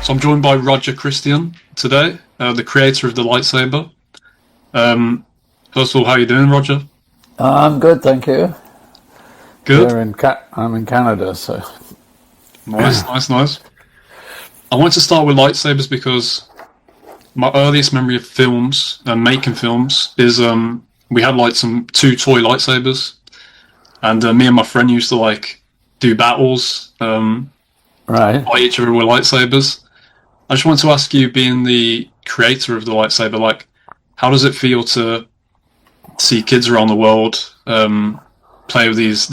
So I'm joined by Roger Christian today, the creator of the lightsaber. First of all, how are you doing, Roger? I'm good, thank you. Good. I'm in Canada, so Nice, nice, nice. I wanted to start with lightsabers because my earliest memory of films and making films is we had like some two toy lightsabers, and me and my friend used to like do battles, right. fight each other with lightsabers. I just wanted to ask you, being the creator of the lightsaber, like, how does it feel to see kids around the world play with these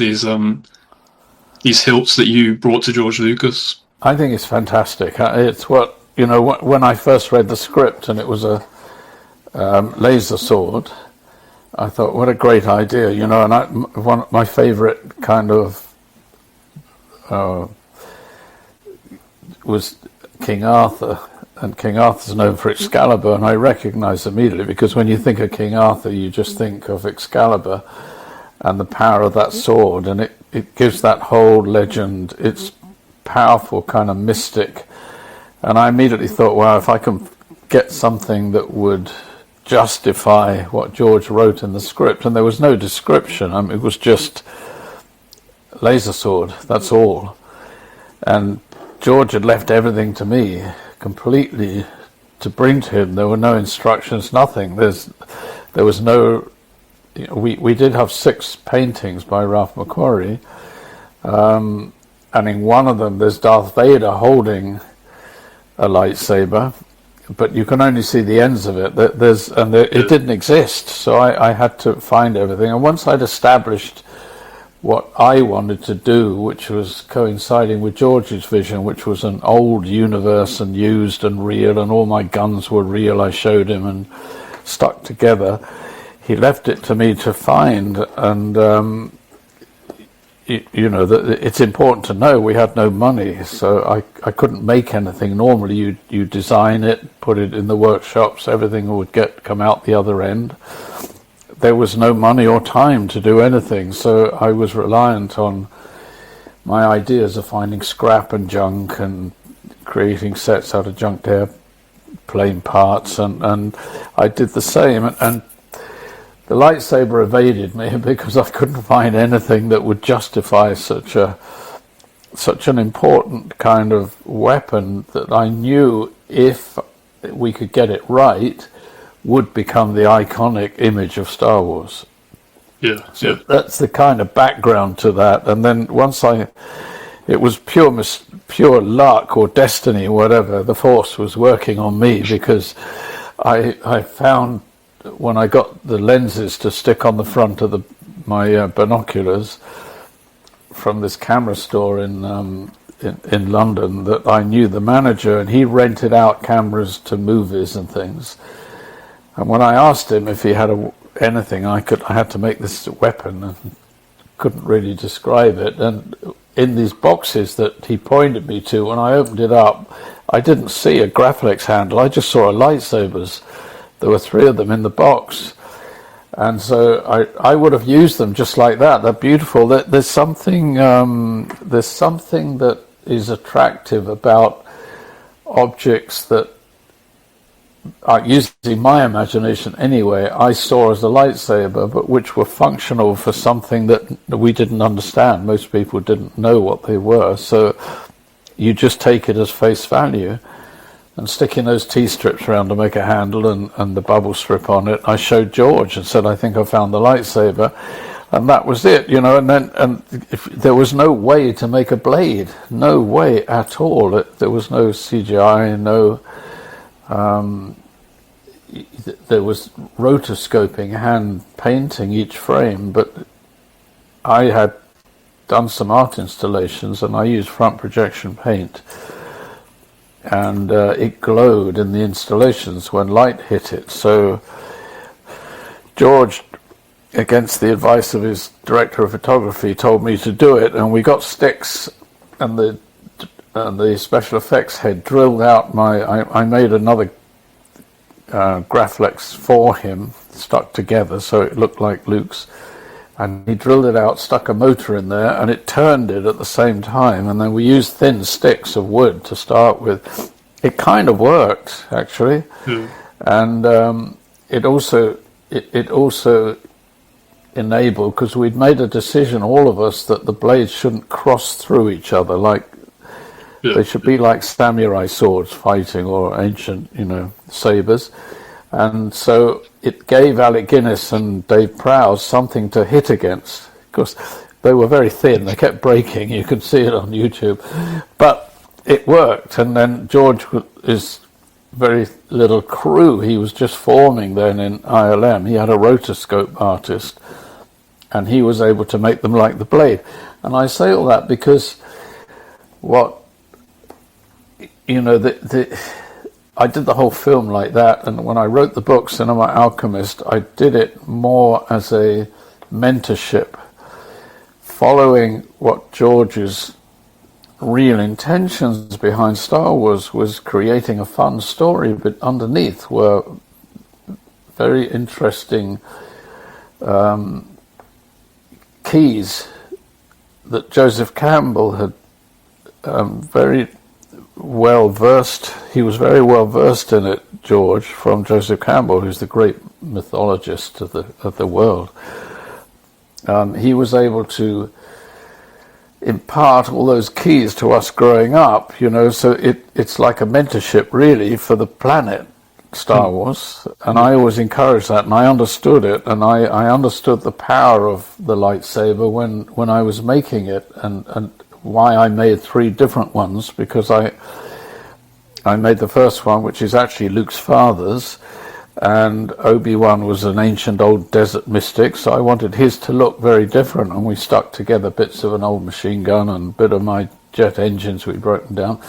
hilts that you brought to George Lucas? I think it's fantastic. It's what when I first read the script and it was a laser sword. I thought, what a great idea, And one of my favourite kind of was King Arthur, and King Arthur's known for Excalibur, and I recognise immediately because when you think of King Arthur, you just think of Excalibur and the power of that sword, and it gives that whole legend its powerful kind of mystic. And I immediately thought, wow, if I can get something that would justify what George wrote in the script, and there was no description, I mean, it was just laser sword, that's all. And George had left everything to me completely to bring to him. There were no instructions, nothing. There was no. We did have 6 paintings by Ralph McQuarrie, and in one of them there's Darth Vader holding a lightsaber, but you can only see the ends of it. It didn't exist, so I had to find everything. And once I'd established what I wanted to do, which was coinciding with George's vision, which was an old universe and used and real, and all my guns were real, I showed him, and stuck together. He left it to me to find, and it's important to know we had no money, so I couldn't make anything. Normally you design it, put it in the workshops, everything would come out the other end. There was no money or time to do anything, so I was reliant on my ideas of finding scrap and junk and creating sets out of junked airplane parts, and I did the same. And the lightsaber evaded me because I couldn't find anything that would justify such an important kind of weapon that I knew, if we could get it right, would become the iconic image of Star Wars. Yeah, so that's the kind of background to that. And then once it was pure luck or destiny, whatever. The Force was working on me because I found, when I got the lenses to stick on the front of my binoculars from this camera store in London, that I knew the manager, and he rented out cameras to movies and things. And when I asked him if he had anything I had to make this weapon, and couldn't really describe it. And in these boxes that he pointed me to, when I opened it up, I didn't see a Graflex handle. I just saw lightsabers. There were 3 of them in the box. And so I would have used them just like that. They're beautiful. There's something that is attractive about objects that, using my imagination anyway, I saw as a lightsaber, but which were functional for something that we didn't understand. Most people didn't know what they were, so you just take it as face value. And sticking those T-strips around to make a handle and the bubble strip on it, I showed George and said, I think I found the lightsaber. And that was it, and if there was no way to make a blade, no way at all. There was no CGI, there was rotoscoping, hand painting each frame, but I had done some art installations and I used front projection paint, and it glowed in the installations when light hit it. So George, against the advice of his director of photography, told me to do it, and we got sticks, and the special effects head drilled out I made another Graflex for him, stuck together so it looked like Luke's, and he drilled it out, stuck a motor in there, and it turned it at the same time. And then we used thin sticks of wood to start with, it kind of worked actually, and it also enabled, because we'd made a decision, all of us, that the blades shouldn't cross through each other, like they should be like samurai swords fighting, or ancient, sabers. And so it gave Alec Guinness and Dave Prowse something to hit against, because they were very thin, they kept breaking, you could see it on YouTube, but it worked. And then George is very little crew, he was just forming then in ILM, he had a rotoscope artist, and he was able to make them like the blade. And I say all that because I did the whole film like that, and when I wrote the book Cinema Alchemist, I did it more as a mentorship, following what George's real intentions behind Star Wars was, creating a fun story, but underneath were very interesting keys that Joseph Campbell had very well versed. He was very well versed in it, George, from Joseph Campbell, who's the great mythologist of the world. He was able to impart all those keys to us growing up, so it's like a mentorship really for the planet, Star Wars. And I always encouraged that, and I understood it, and I understood the power of the lightsaber when I was making it, and why I made 3 different ones, because I made the first one, which is actually Luke's father's, and Obi-Wan was an ancient old desert mystic, so I wanted his to look very different, and we stuck together bits of an old machine gun and a bit of my jet engines we'd broken down.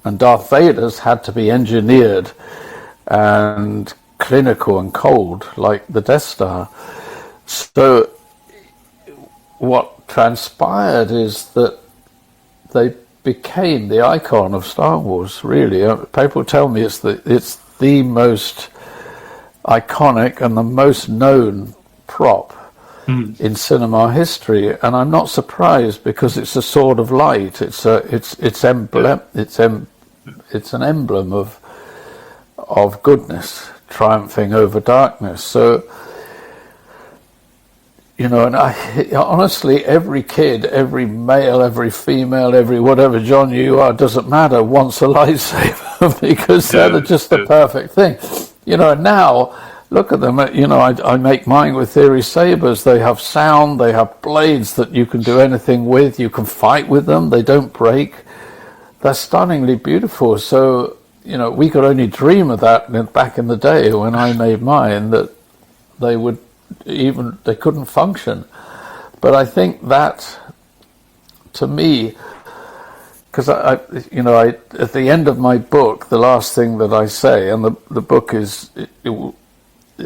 And Darth Vader's had to be engineered and clinical and cold, like the Death Star. So what transpired is that they became the icon of Star Wars, really. People tell me it's the most iconic and the most known prop in cinema history, and I'm not surprised, because it's a sword of light. It's an emblem of goodness triumphing over darkness. So and honestly, every kid, every male, every female, every whatever genre you are, doesn't matter, wants a lightsaber because they're just the perfect thing. And now, look at them, I make mine with Theory sabers. They have sound, they have blades that you can do anything with, you can fight with them, they don't break. They're stunningly beautiful. So, we could only dream of that back in the day when I made mine, that they couldn't function. But I think that, to me, because I at the end of my book, the last thing that I say, and the book is,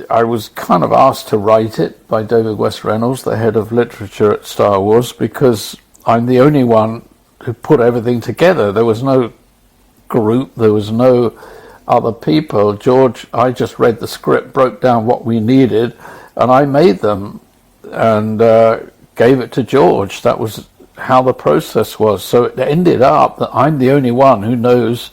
I was kind of asked to write it by David West Reynolds, the head of literature at Star Wars, because I'm the only one who put everything together. There was no group, there was no other people. George, I just read the script, broke down what we needed, and I made them and gave it to George. That was how the process was. So it ended up that I'm the only one who knows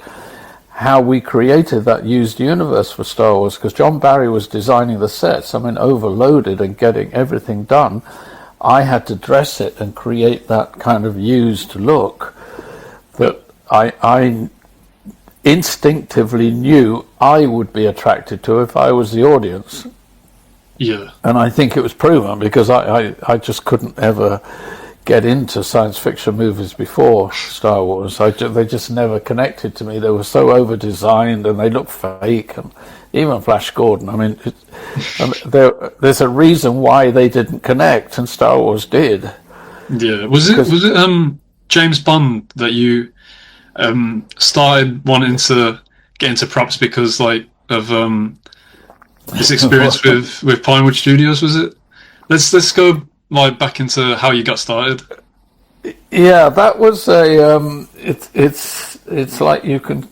how we created that used universe for Star Wars, because John Barry was designing the sets, overloaded and getting everything done. I had to dress it and create that kind of used look that I instinctively knew I would be attracted to if I was the audience. Yeah. And I think it was proven, because I just couldn't ever get into science fiction movies before Star Wars. They just never connected to me. They were so over-designed and they looked fake. And even Flash Gordon, there's a reason why they didn't connect, and Star Wars did. Yeah. Was it James Bond that you started wanting to get into props because of this experience with Pinewood Studios, was it? Let's go back into how you got started. Yeah, that was a it's like you can.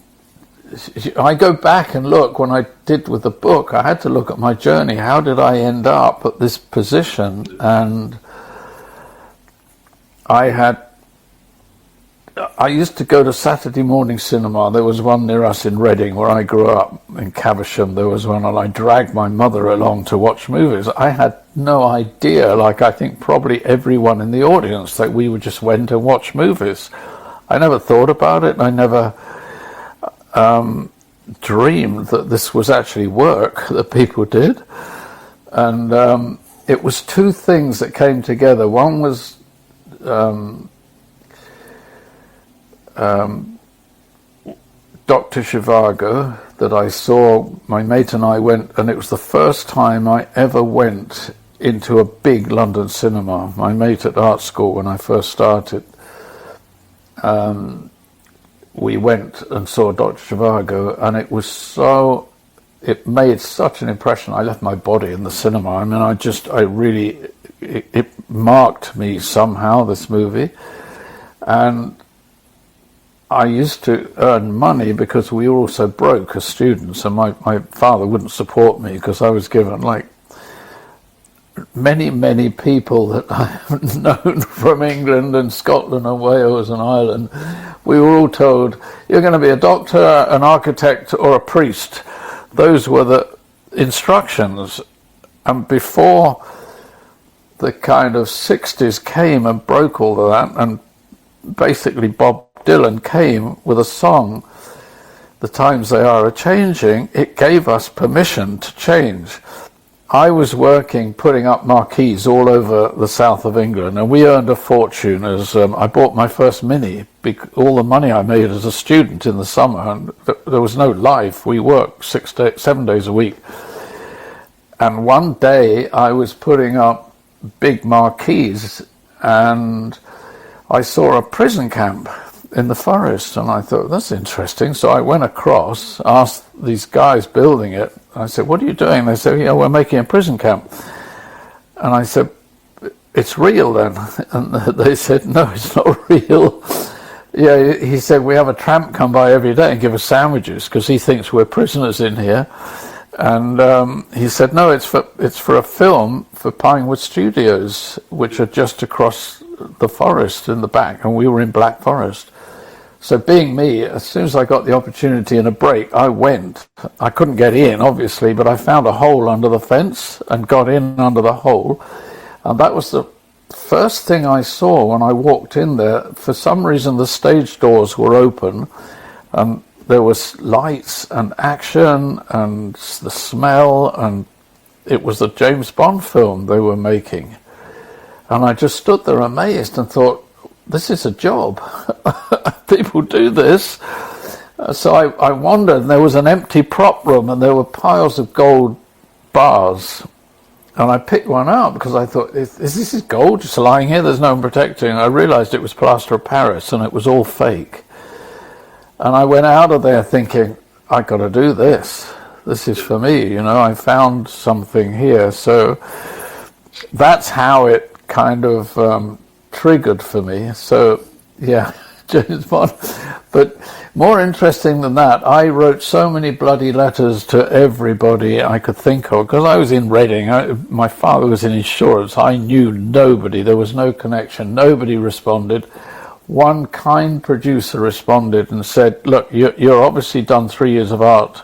I go back and look, when I did with the book, I had to look at my journey. How did I end up at this position? And I had I used to go to Saturday morning cinema. There was one near us in Reading, where I grew up, in Caversham. There was one, and I dragged my mother along to watch movies. I had no idea, like I think probably everyone in the audience, that we would just went and watch movies. I never thought about it. I never dreamed that this was actually work that people did. And it was two things that came together. One was Dr. Zhivago, that I saw. My mate and I went, and it was the first time I ever went into a big London cinema. My mate at art school, when I first started, we went and saw Dr. Zhivago, and it made such an impression. I left my body in the cinema. I mean, it marked me somehow, this movie. And I used to earn money because we were all so broke as students, and my father wouldn't support me because I was given, like many people that I have known from England and Scotland and Wales and Ireland, we were all told, you're going to be a doctor, an architect, or a priest. Those were the instructions. And before the kind of 60s came and broke all of that, and basically Bob Dylan came with a song, The Times They Are A-Changing, it gave us permission to change. I was working, putting up marquees all over the south of England, and we earned a fortune as I bought my first Mini. All the money I made as a student in the summer, and there was no life. We worked 7 days a week. And one day I was putting up big marquees, and I saw a prison camp in the forest, and I thought, that's interesting. So I went across, asked these guys building it. I said, what are you doing? They said, yeah, we're making a prison camp. And I said, it's real then? And they said, no, it's not real. Yeah, he said, we have a tramp come by every day and give us sandwiches because he thinks we're prisoners in here. And he said, no, it's for a film for Pinewood Studios, which are just across the forest in the back, and we were in Black Forest. So being me, as soon as I got the opportunity in a break, I went. I couldn't get in, obviously, but I found a hole under the fence and got in under the hole. And that was the first thing I saw when I walked in there. For some reason, the stage doors were open, and there was lights and action and the smell, and it was a James Bond film they were making. And I just stood there amazed and thought, this is a job. People do this. So I wandered, and there was an empty prop room, and there were piles of gold bars. And I picked one up because I thought, is this gold just lying here? There's no one protecting. And I realized it was plaster of Paris, and it was all fake. And I went out of there thinking, I got to do this. This is for me, you know. I found something here. So that's how it kind of triggered for me. So yeah, James Bond. But more interesting than that, I wrote so many bloody letters to everybody I could think of, because I was in Reading. My father was in insurance. I knew nobody. There was no connection. Nobody responded. One kind producer responded and said, look, you're obviously done 3 years of art.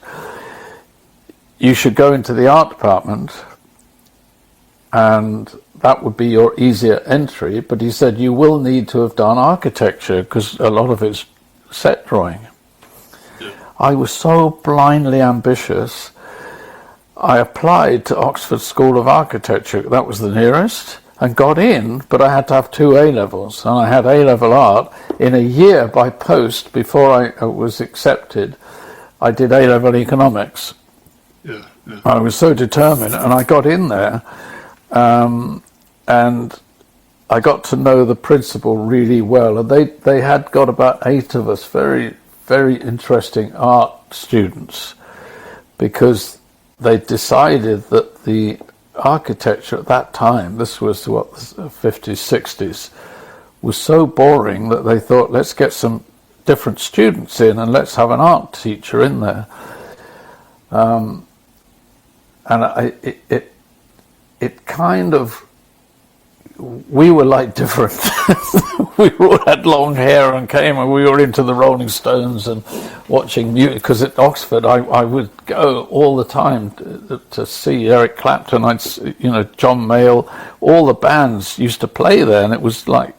You should go into the art department, and that would be your easier entry. But he said, you will need to have done architecture because a lot of it's set drawing. Yeah. I was so blindly ambitious. I applied to Oxford School of Architecture. That was the nearest, and got in, but I had to have 2 A-levels, and I had A-level art. In a year by post, before I was accepted, I did A-level economics. Yeah, yeah. I was so determined, and I got in there, and I got to know the principal really well. And they had got about 8 of us, very, very interesting art students, because they decided that the architecture at that time, this was the 50s, 60s, was so boring that they thought, let's get some different students in and let's have an art teacher in there. And it kind of, we were like different. we all had long hair and came, and we were into the Rolling Stones and watching music. Because at Oxford, I would go all the time to see Eric Clapton. John Mayall, all the bands used to play there, and it was like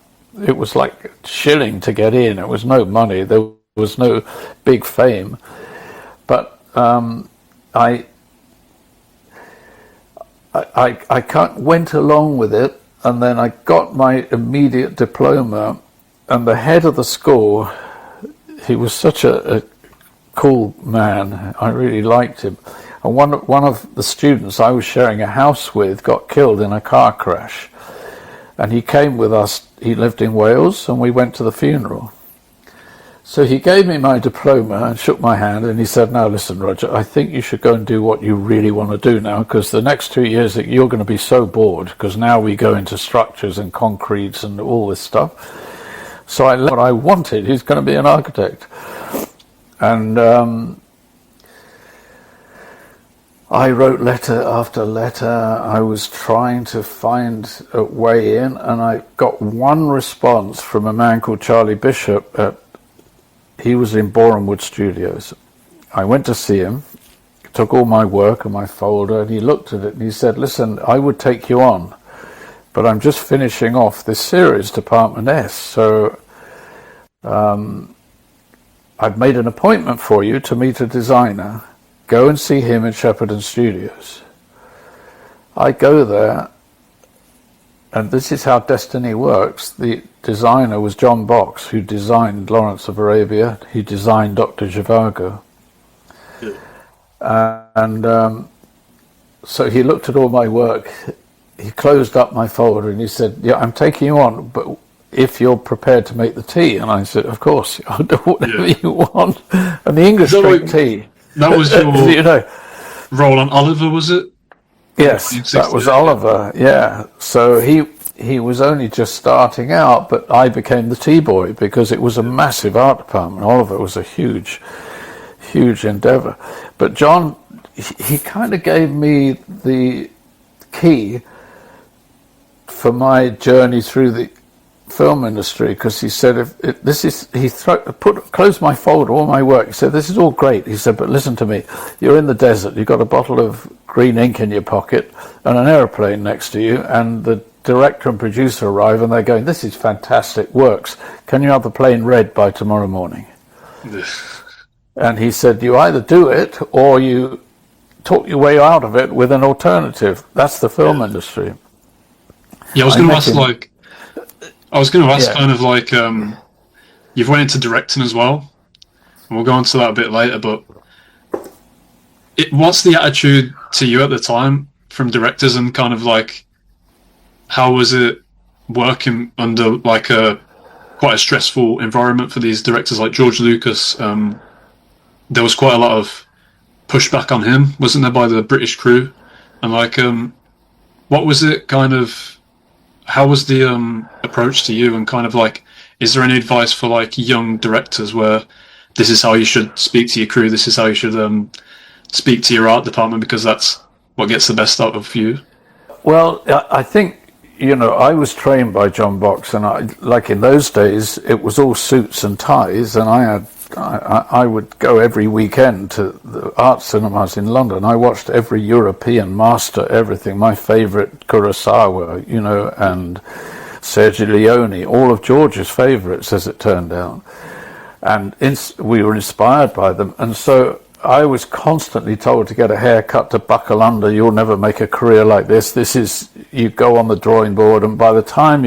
shilling to get in. It was no money. There was no big fame, but I went along with it. And then I got my immediate diploma, and the head of the school, he was such a cool man. I really liked him. And one of the students I was sharing a house with got killed in a car crash. And he came with us. He lived in Wales, and we went to the funeral. So he gave me my diploma and shook my hand, and he said, "Now listen, Roger, I think you should go and do what you really want to do now, because the next 2 years you're going to be so bored, because now we go into structures and concretes and all this stuff." So I learned what I wanted. He's going to be an architect. And I wrote letter after letter. I was trying to find a way in, and I got one response from a man called Charlie Bishop. He was in Borehamwood Studios. I went to see him, took all my work and my folder, and he looked at it and he said, "Listen, I would take you on, but I'm just finishing off this series, Department S, so I've made an appointment for you to meet a designer. Go and see him in Shepperton Studios." I go there, and this is how destiny works. The designer was John Box, who designed Lawrence of Arabia. He designed Dr. Zhivago. And so he looked at all my work. He closed up my folder and he said, "Yeah, I'm taking you on, but if you're prepared to make the tea." And I said, "Of course, I'll do whatever you want." And the English drink tea. That was your role on Oliver, was it? Yes, that was Oliver, yeah. So he was only just starting out, but I became the tea boy because it was a massive art department. Oliver was a huge endeavor. But John, he kind of gave me the key for my journey through the film industry, because he said, closed my folder, all my work. He said, "This is all great." He said, "But listen to me. You're in the desert. You've got a bottle of green ink in your pocket and an airplane next to you, and the director and producer arrive and they're going, 'This is fantastic, works. Can you have the plane red by tomorrow morning?'" And he said, "You either do it or you talk your way out of it with an alternative." That's the film industry. Yeah, I was going to ask kind of like, you've went into directing as well, and we'll go on to that a bit later, but what's the attitude to you at the time from directors, and kind of like, how was it working under like quite a stressful environment for these directors like George Lucas? There was quite a lot of pushback on him, wasn't there, by the British crew? And like, what was it kind of, how was the approach to you, and kind of like, is there any advice for like young directors where this is how you should speak to your crew, this is how you should speak to your art department, because that's what gets the best out of you? Well, I think, I was trained by John Box, and like in those days, it was all suits and ties, and I would go every weekend to the art cinemas in London. I watched every European master, everything. My favourite, Kurosawa, and Sergio Leone, all of George's favourites, as it turned out. And we were inspired by them. And so I was constantly told to get a haircut, to buckle under. You'll never make a career like this. You go on the drawing board, and by the time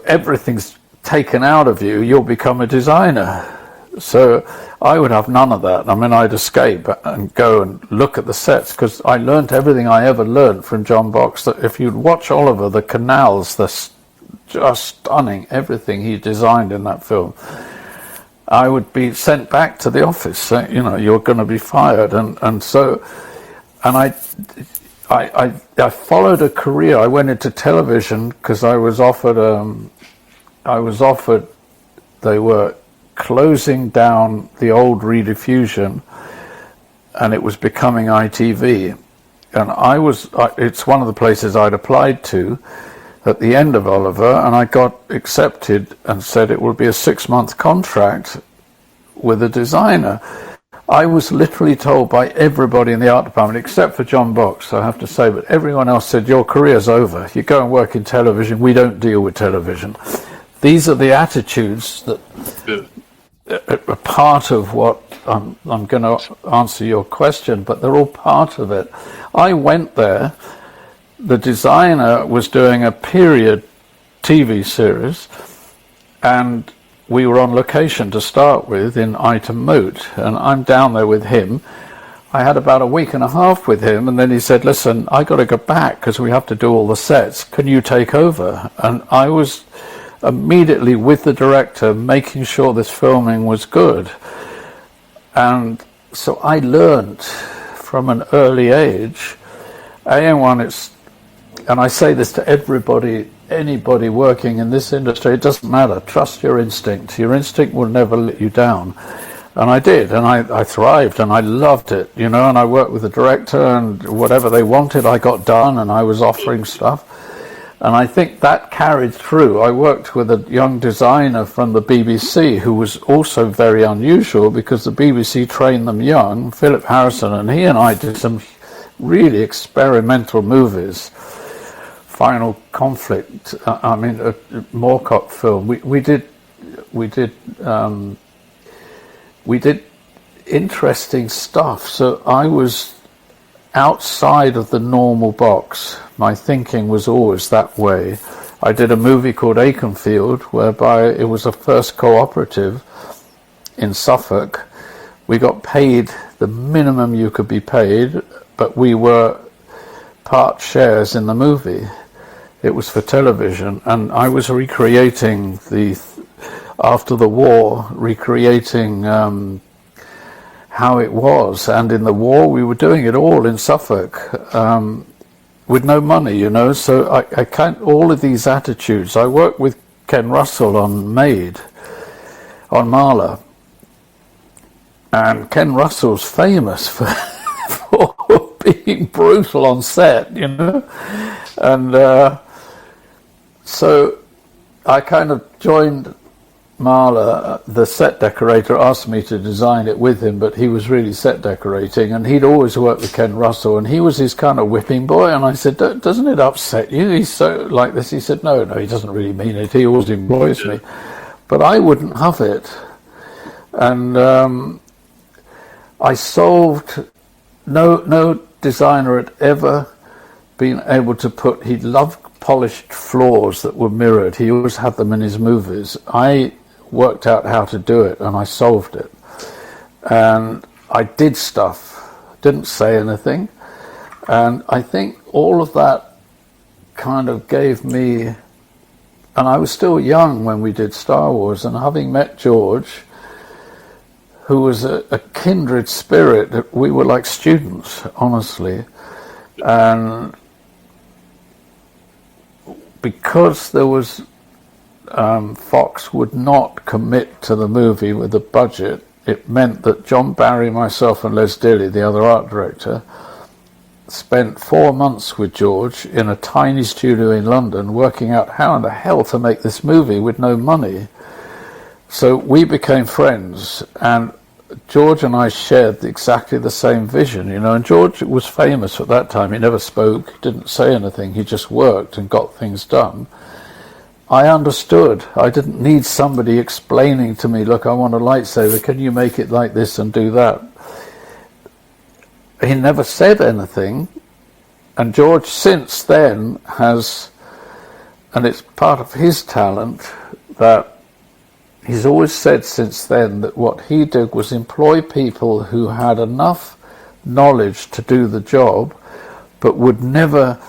everything's taken out of you, you'll become a designer. So I would have none of that. I mean, I'd escape and go and look at the sets, because I learnt everything I ever learnt from John Box. That if you'd watch Oliver, the canals, just stunning, everything he designed in that film, I would be sent back to the office. You're going to be fired. And I followed a career. I went into television because I was offered. They were closing down the old Rediffusion, and it was becoming ITV. And it's one of the places I'd applied to. at the end of Oliver, and I got accepted and said it would be a 6-month contract with a designer. I was literally told by everybody in the art department, except for John Box, I have to say, but everyone else said, your career's over. You go and work in television. We don't deal with television. These are the attitudes that are part of what I'm going to answer your question, but they're all part of it. I went there. The designer was doing a period TV series, and we were on location to start with in Item Moot, and I'm down there with him. I had about a week and a half with him, and then he said, listen, I got to go back because we have to do all the sets. Can you take over? And I was immediately with the director making sure this filming was good. And so I learned from an early age, and I say this to everybody, anybody working in this industry, it doesn't matter. Trust your instinct. Your instinct will never let you down. And I did, and I thrived, and I loved it, and I worked with the director, and whatever they wanted, I got done, and I was offering stuff. And I think that carried through. I worked with a young designer from the BBC who was also very unusual because the BBC trained them young, Philip Harrison, and he and I did some really experimental movies. Final Conflict, a Moorcock film. We did interesting stuff. So I was outside of the normal box. My thinking was always that way. I did a movie called Aikenfield, whereby it was a first cooperative in Suffolk. We got paid the minimum you could be paid, but we were part shares in the movie. It was for television, and I was recreating after the war, recreating how it was. And in the war, we were doing it all in Suffolk with no money, So I can't, all of these attitudes. I worked with Ken Russell on Maid, on Marla, and Ken Russell's famous for being brutal on set, and so I kind of joined Marla. The set decorator asked me to design it with him, but he was really set decorating, and he'd always worked with Ken Russell, and he was his kind of whipping boy. And I said, doesn't it upset you? He's so like this. He said, no, he doesn't really mean it. He always employs me, but I wouldn't have it. And I solved. No designer had ever been able to put. He loved polished floors that were mirrored. He always had them in his movies. I worked out how to do it, and I solved it. And I did stuff, didn't say anything. And I think all of that kind of gave me, and I was still young when we did Star Wars, and having met George, who was a kindred spirit, we were like students, honestly. And because there was Fox would not commit to the movie with the budget, it meant that John Barry, myself, and Les Dilly, the other art director, spent 4 months with George in a tiny studio in London working out how in the hell to make this movie with no money. So we became friends, and George and I shared exactly the same vision, and George was famous at that time. He never spoke, didn't say anything, he just worked and got things done. I understood. I didn't need somebody explaining to me, look, I want a lightsaber, can you make it like this and do that? He never said anything, and George since then has, and it's part of his talent, that he's always said since then that what he did was employ people who had enough knowledge to do the job, but would never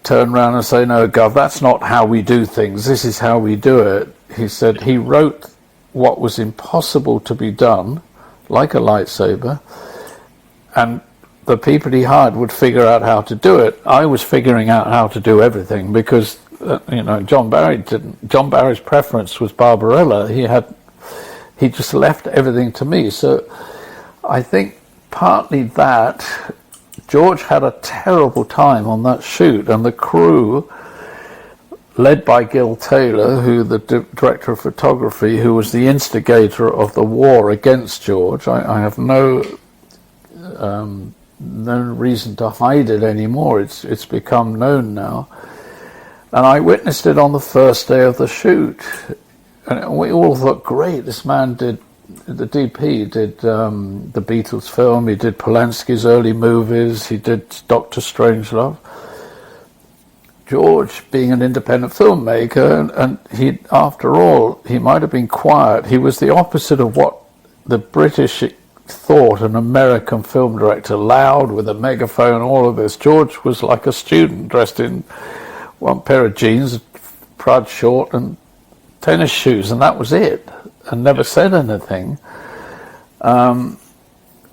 turn around and say, no, Gov, that's not how we do things, this is how we do it. He said he wrote what was impossible to be done, like a lightsaber, and the people he hired would figure out how to do it. I was figuring out how to do everything because John Barry didn't. John Barry's preference was Barbarella. He just left everything to me. So I think partly that George had a terrible time on that shoot, and the crew led by Gil Taylor, who the director of photography, who was the instigator of the war against George. I have no reason to hide it anymore. It's become known now. And I witnessed it on the first day of the shoot. And we all thought, great, this man did, the DP did the Beatles film, he did Polanski's early movies, he did Dr. Strangelove. George, being an independent filmmaker, and he, after all, he might have been quiet. He was the opposite of what the British thought an American film director, loud with a megaphone, all of this. George was like a student dressed in one pair of jeans, a Prud short and tennis shoes, and that was it, and never said anything. And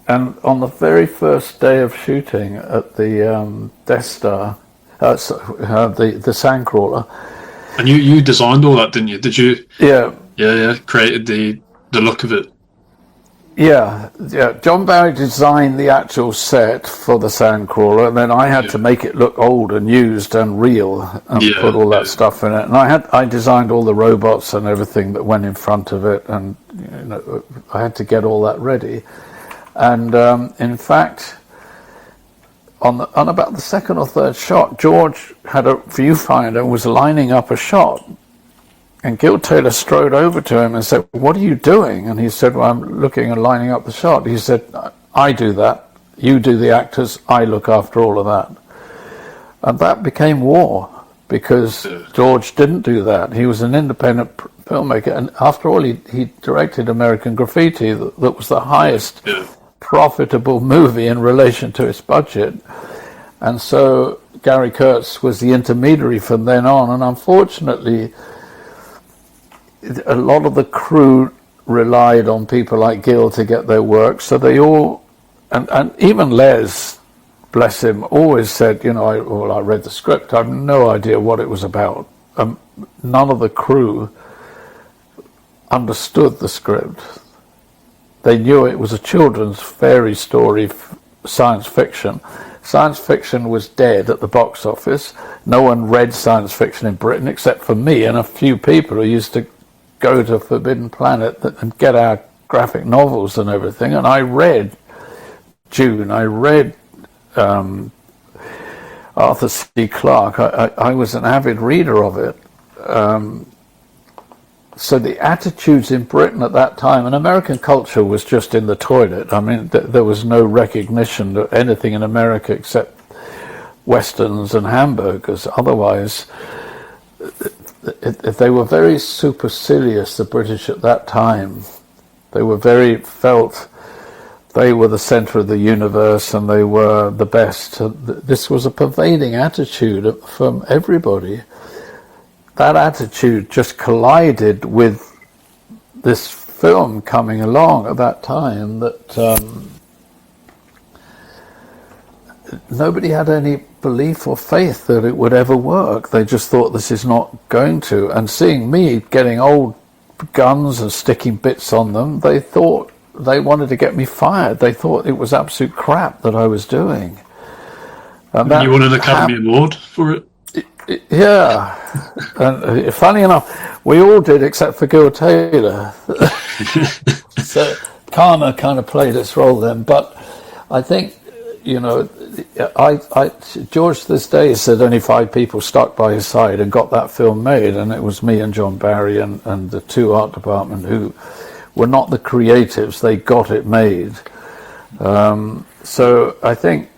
on the very first day of shooting at the Death Star, the Sandcrawler. And you designed all that, didn't you? Did you? Yeah. Yeah. Created the look of it. Yeah. John Barry designed the actual set for the Sandcrawler, and then I had to make it look old and used and real, and put all that stuff in it. And I designed all the robots and everything that went in front of it, and I had to get all that ready. And in fact, on about the second or third shot, George had a viewfinder and was lining up a shot. And Gil Taylor strode over to him and said, "What are you doing?" And he said, "Well, I'm looking and lining up the shot." He said, "I do that. You do the actors. I look after all of that." And that became war, because George didn't do that. He was an independent filmmaker. And after all, he directed American Graffiti, that was the highest profitable movie in relation to its budget. And so Gary Kurtz was the intermediary from then on. And unfortunately, a lot of the crew relied on people like Gil to get their work, so they all, and even Les, bless him, always said, I read the script, I have no idea what it was about. None of the crew understood the script. They knew it was a children's fairy story, science fiction. Science fiction was dead at the box office. No one read science fiction in Britain except for me and a few people who used to go to Forbidden Planet and get our graphic novels and everything. And I read Dune, I read Arthur C. Clarke. I was an avid reader of it. So the attitudes in Britain at that time, and American culture was just in the toilet. I mean, there was no recognition of anything in America except westerns and hamburgers. Otherwise, they were very supercilious, the British at that time. They were felt they were the center of the universe and they were the best. This was a pervading attitude from everybody. That attitude just collided with this film coming along at that time that nobody had any belief or faith that it would ever work. They just thought, this is not going to. And seeing me getting old guns and sticking bits on them, they thought they wanted to get me fired. They thought it was absolute crap that I was doing. And you won an Academy Award for it? Yeah. And funny enough, we all did except for Gil Taylor. So karma kind of played its role then. But I think, George to this day said only 5 people stuck by his side and got that film made, and it was me and John Barry and the 2 art department who were not the creatives. They got it made. So I think,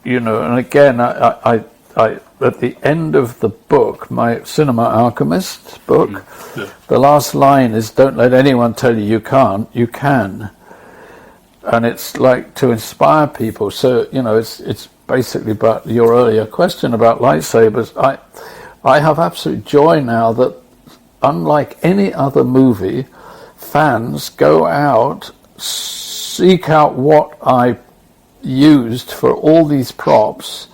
and again, I at the end of the book, my Cinema Alchemist book, the last line is, "Don't let anyone tell you you can't, you can." And it's like to inspire people. So, it's basically about your earlier question about lightsabers. I have absolute joy now that, unlike any other movie, fans go out, seek out what I used for all these props,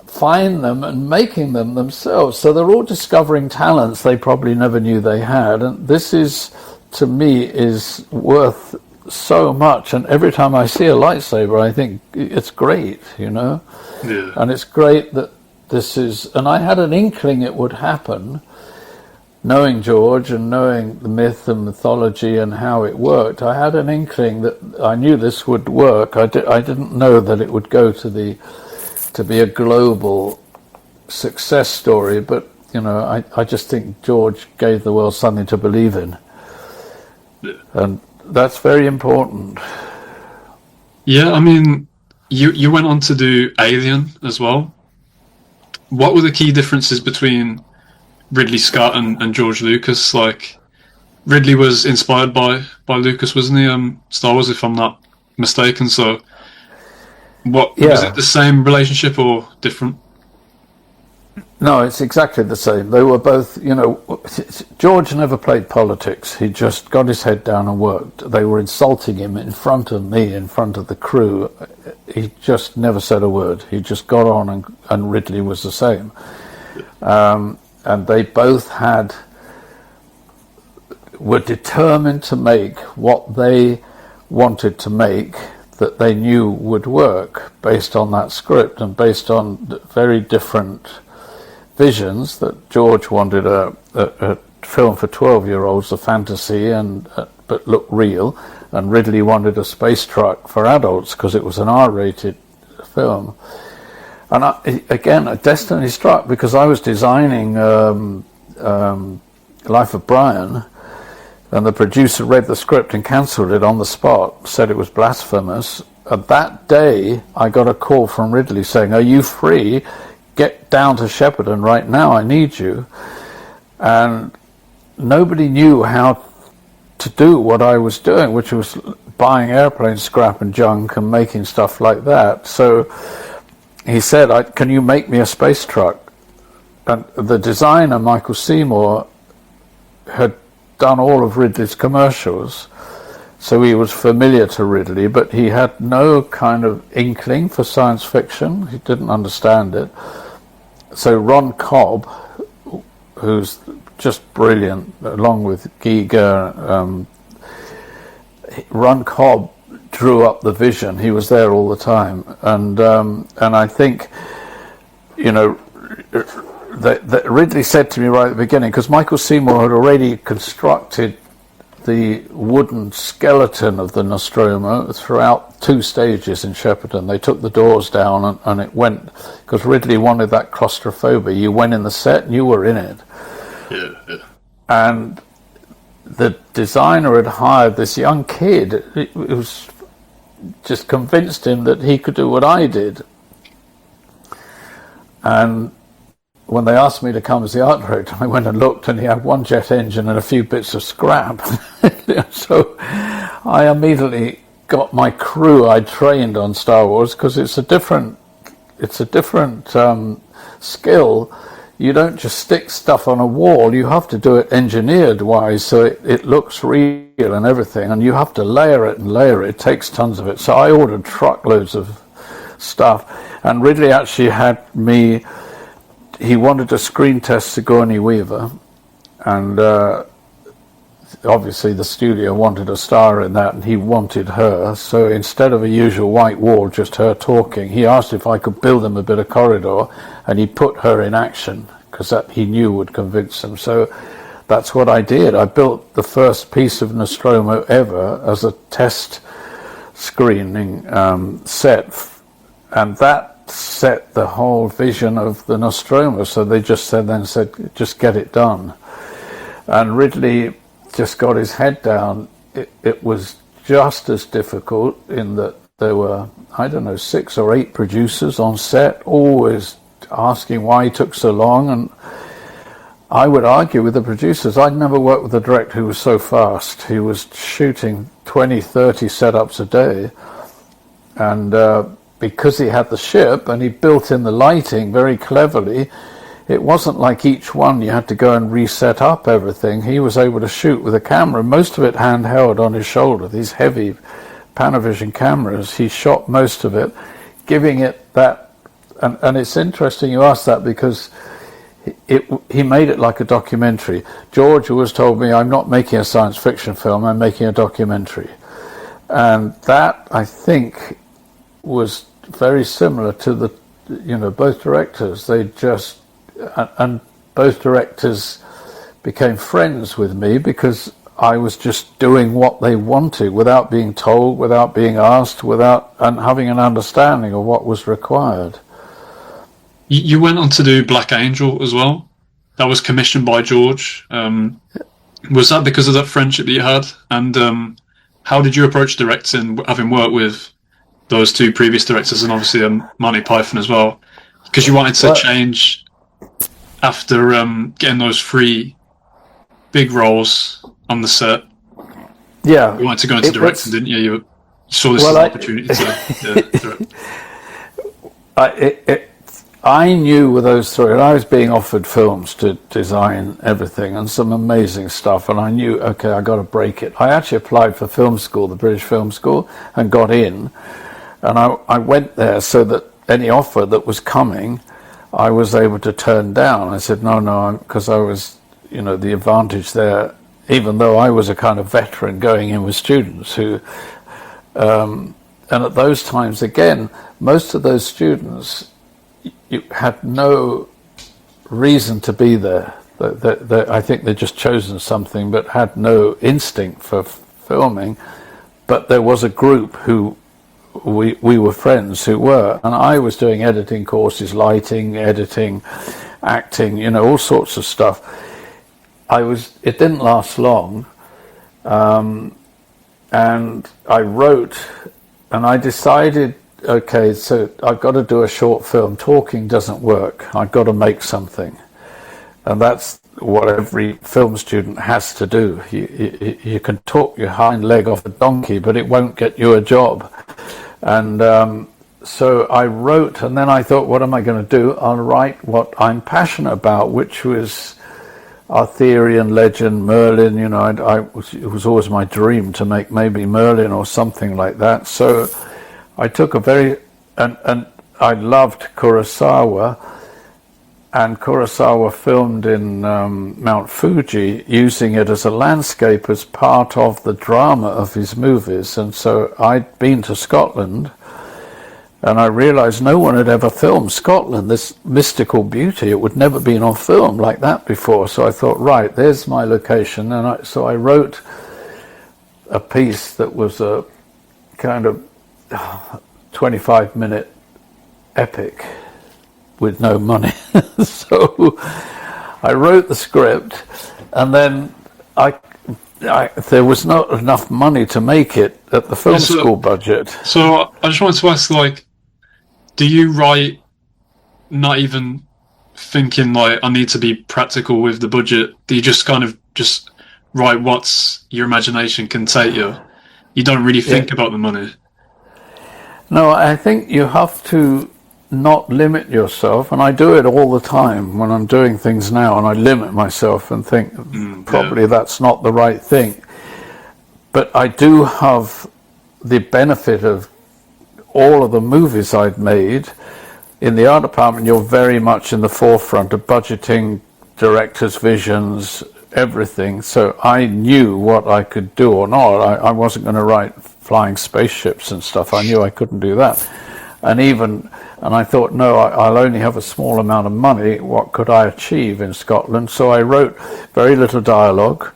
find them and making them themselves. So they're all discovering talents they probably never knew they had. And this is, to me, is worth so much. And every time I see a lightsaber, I think it's great, Yeah. And it's great that and I had an inkling it would happen, knowing George and knowing the myth and mythology and how it worked. I had an inkling that I knew this would work. I didn't know that it would go to be a global success story, but I just think George gave the world something to believe in, and that's very important. Yeah, I mean, you went on to do Alien as well. What were the key differences between Ridley Scott and George Lucas? Like, Ridley was inspired by Lucas, wasn't he? Star Wars, if I'm not mistaken. So, was it the same relationship or different? No, it's exactly the same. They were both, George never played politics. He just got his head down and worked. They were insulting him in front of me, in front of the crew. He just never said a word. He just got on, and Ridley was the same. And they both were determined to make what they wanted to make, that they knew would work based on that script and based on very different visions. That George wanted a film for 12-year-olds, a fantasy, but look real, and Ridley wanted a space truck for adults because it was an R-rated film. And again, a destiny struck, because I was designing Life of Brian, and the producer read the script and cancelled it on the spot, said it was blasphemous. And that day, I got a call from Ridley saying, "Are you free? Get down to Shepperton right now, I need you." And nobody knew how to do what I was doing, which was buying airplane scrap and junk and making stuff like that. So he said, "Can you make me a space truck?" And the designer, Michael Seymour, had done all of Ridley's commercials, so he was familiar to Ridley, but he had no kind of inkling for science fiction. He didn't understand it. So Ron Cobb, who's just brilliant, along with Giger, Ron Cobb drew up the vision. He was there all the time, and I think, that Ridley said to me right at the beginning, because Michael Seymour had already constructed the wooden skeleton of the Nostromo throughout 2 stages in Shepperton. They took the doors down and it went, because Ridley wanted that claustrophobia. You went in the set and you were in it. Yeah. And the designer had hired this young kid who was just convinced him that he could do what I did. And when they asked me to come as the art director, I went and looked, and he had 1 jet engine and a few bits of scrap. So I immediately got my crew I trained on Star Wars, because it's a different skill. You don't just stick stuff on a wall. You have to do it engineered wise, so it looks real and everything, and you have to layer it and layer it. It takes tons of it. So I ordered truckloads of stuff, and Ridley actually had me. He wanted to screen test Sigourney Weaver, and obviously the studio wanted a star in that, and he wanted her. So instead of a usual white wall, just her talking, he asked if I could build him a bit of corridor, and he put her in action, because that he knew would convince him. So that's what I did. I built the first piece of Nostromo ever as a test screening set, and that set the whole vision of the Nostromo. So they just said, just get it done. And Ridley just got his head down. It was just as difficult in that there were, 6 or 8 producers on set, always asking why he took so long. And I would argue with the producers. I'd never worked with a director who was so fast. He was shooting 20, 30 setups a day. And because he had the ship and he built in the lighting very cleverly, it wasn't like each one you had to go and reset up everything. He was able to shoot with a camera, most of it handheld on his shoulder, these heavy Panavision cameras. He shot most of it, giving it that, and it's interesting you ask that, because he made it like a documentary. George always told me, I'm not making a science fiction film, I'm making a documentary. And that, I think, was very similar to the both directors, and both directors became friends with me because I was just doing what they wanted without being told, without being asked, and having an understanding of what was required. You went on to do Black Angel as well. That was commissioned by George. Was that because of that friendship that you had? And how did you approach directing, having worked with those two previous directors and obviously Monty Python as well? Because you wanted to change after getting those 3 big roles on the set. Yeah. You wanted to go into directing, didn't you? You saw this as an opportunity to direct. I knew with those 3, and I was being offered films to design everything and some amazing stuff, and I knew, okay, I got to break it. I actually applied for film school, the British Film School, and got in, and I went there so that any offer that was coming, I was able to turn down. I said, no, because I was, the advantage there, even though I was a kind of veteran going in with students who, and at those times, again, most of those students, you had no reason to be there. I think they'd just chosen something but had no instinct for filming. But there was a group who we were friends who were, and I was doing editing courses, lighting, editing, acting, all sorts of stuff. It didn't last long, and I wrote, and I decided, okay, so I've got to do a short film. Talking doesn't work. I've got to make something. And that's what every film student has to do. You can talk your hind leg off a donkey, but it won't get you a job. And so I wrote, and then I thought, what am I going to do? I'll write what I'm passionate about, which was Arthurian legend, Merlin. It was always my dream to make maybe Merlin or something like that. So I took and I loved Kurosawa, and Kurosawa filmed in Mount Fuji, using it as a landscape as part of the drama of his movies. And so I'd been to Scotland, and I realized no one had ever filmed Scotland, this mystical beauty. It would never been on film like that before. So I thought, right, there's my location. And so I wrote a piece that was a kind of 25-minute epic with no money. So I wrote the script, and then there was not enough money to make it at the film school budget. So I just wanted to ask, do you write not even thinking I need to be practical with the budget? Do you just kind of just write what's your imagination can take you? You don't really think about the money? No, I think you have to not limit yourself, and I do it all the time when I'm doing things now, and I limit myself and think probably that's not the right thing. But I do have the benefit of all of the movies I'd made. In the art department, you're very much in the forefront of budgeting, directors' visions, everything. So I knew what I could do or not. I wasn't going to write flying spaceships and stuff. I knew I couldn't do that. And I thought, no, I'll only have a small amount of money. What could I achieve in Scotland? So I wrote very little dialogue,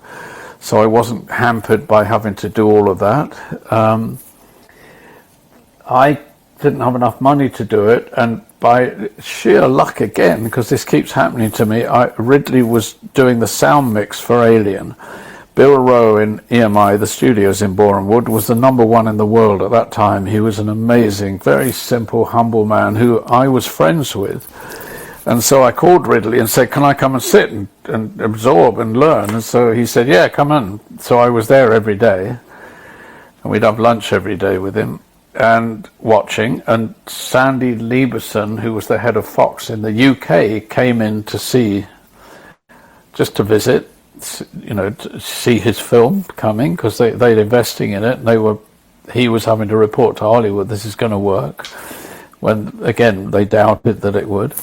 so I wasn't hampered by having to do all of that. I didn't have enough money to do it, and by sheer luck again, because this keeps happening to me, Ridley was doing the sound mix for Alien. Bill Rowe in EMI, the studios in Borehamwood, was the #1 in the world at that time. He was an amazing, very simple, humble man who I was friends with. And so I called Ridley and said, can I come and sit and absorb and learn? And so he said, yeah, come in. So I was there every day, and we'd have lunch every day with him and watching. And Sandy Lieberson, who was the head of Fox in the UK, came in to see, just to visit, to see his film coming, because they're investing in it, and he was having to report to Hollywood, this is going to work, when again they doubted that it would.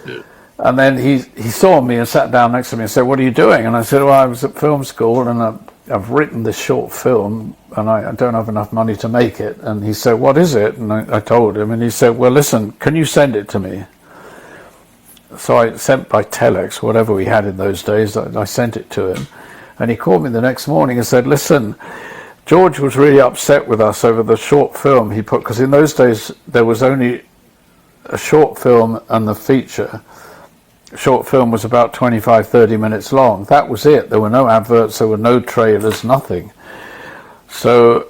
Yeah. And then he saw me and sat down next to me and said, what are you doing? And I said, well, I was at film school, and I've written this short film and I don't have enough money to make it. And he said, what is it? And I told him, and he said, well, listen, can you send it to me? So I sent by telex, whatever we had in those days, I sent it to him. And he called me the next morning and said, listen, George was really upset with us over the short film he put, because in those days there was only a short film and the feature. Short film was about 25-30 minutes long. That was it. There were no adverts, there were no trailers, nothing. So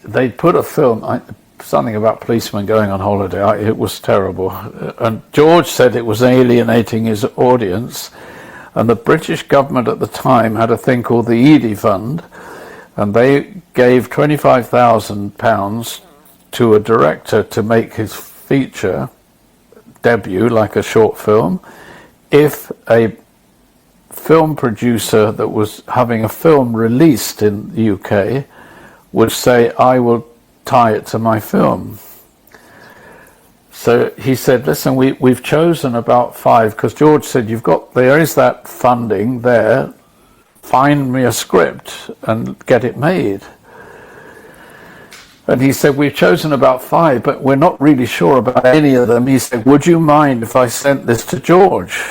they put a film, something about policemen going on holiday. It was terrible. And George said it was alienating his audience. And the British government at the time had a thing called the Edie Fund, and they gave £25,000 to a director to make his feature debut, like a short film, if a film producer that was having a film released in the UK would say, I will tie it to my film. So he said, listen, we've chosen about 5, because George said, there is that funding there, find me a script and get it made. And he said, we've chosen about 5, but we're not really sure about any of them. He said, would you mind if I sent this to George?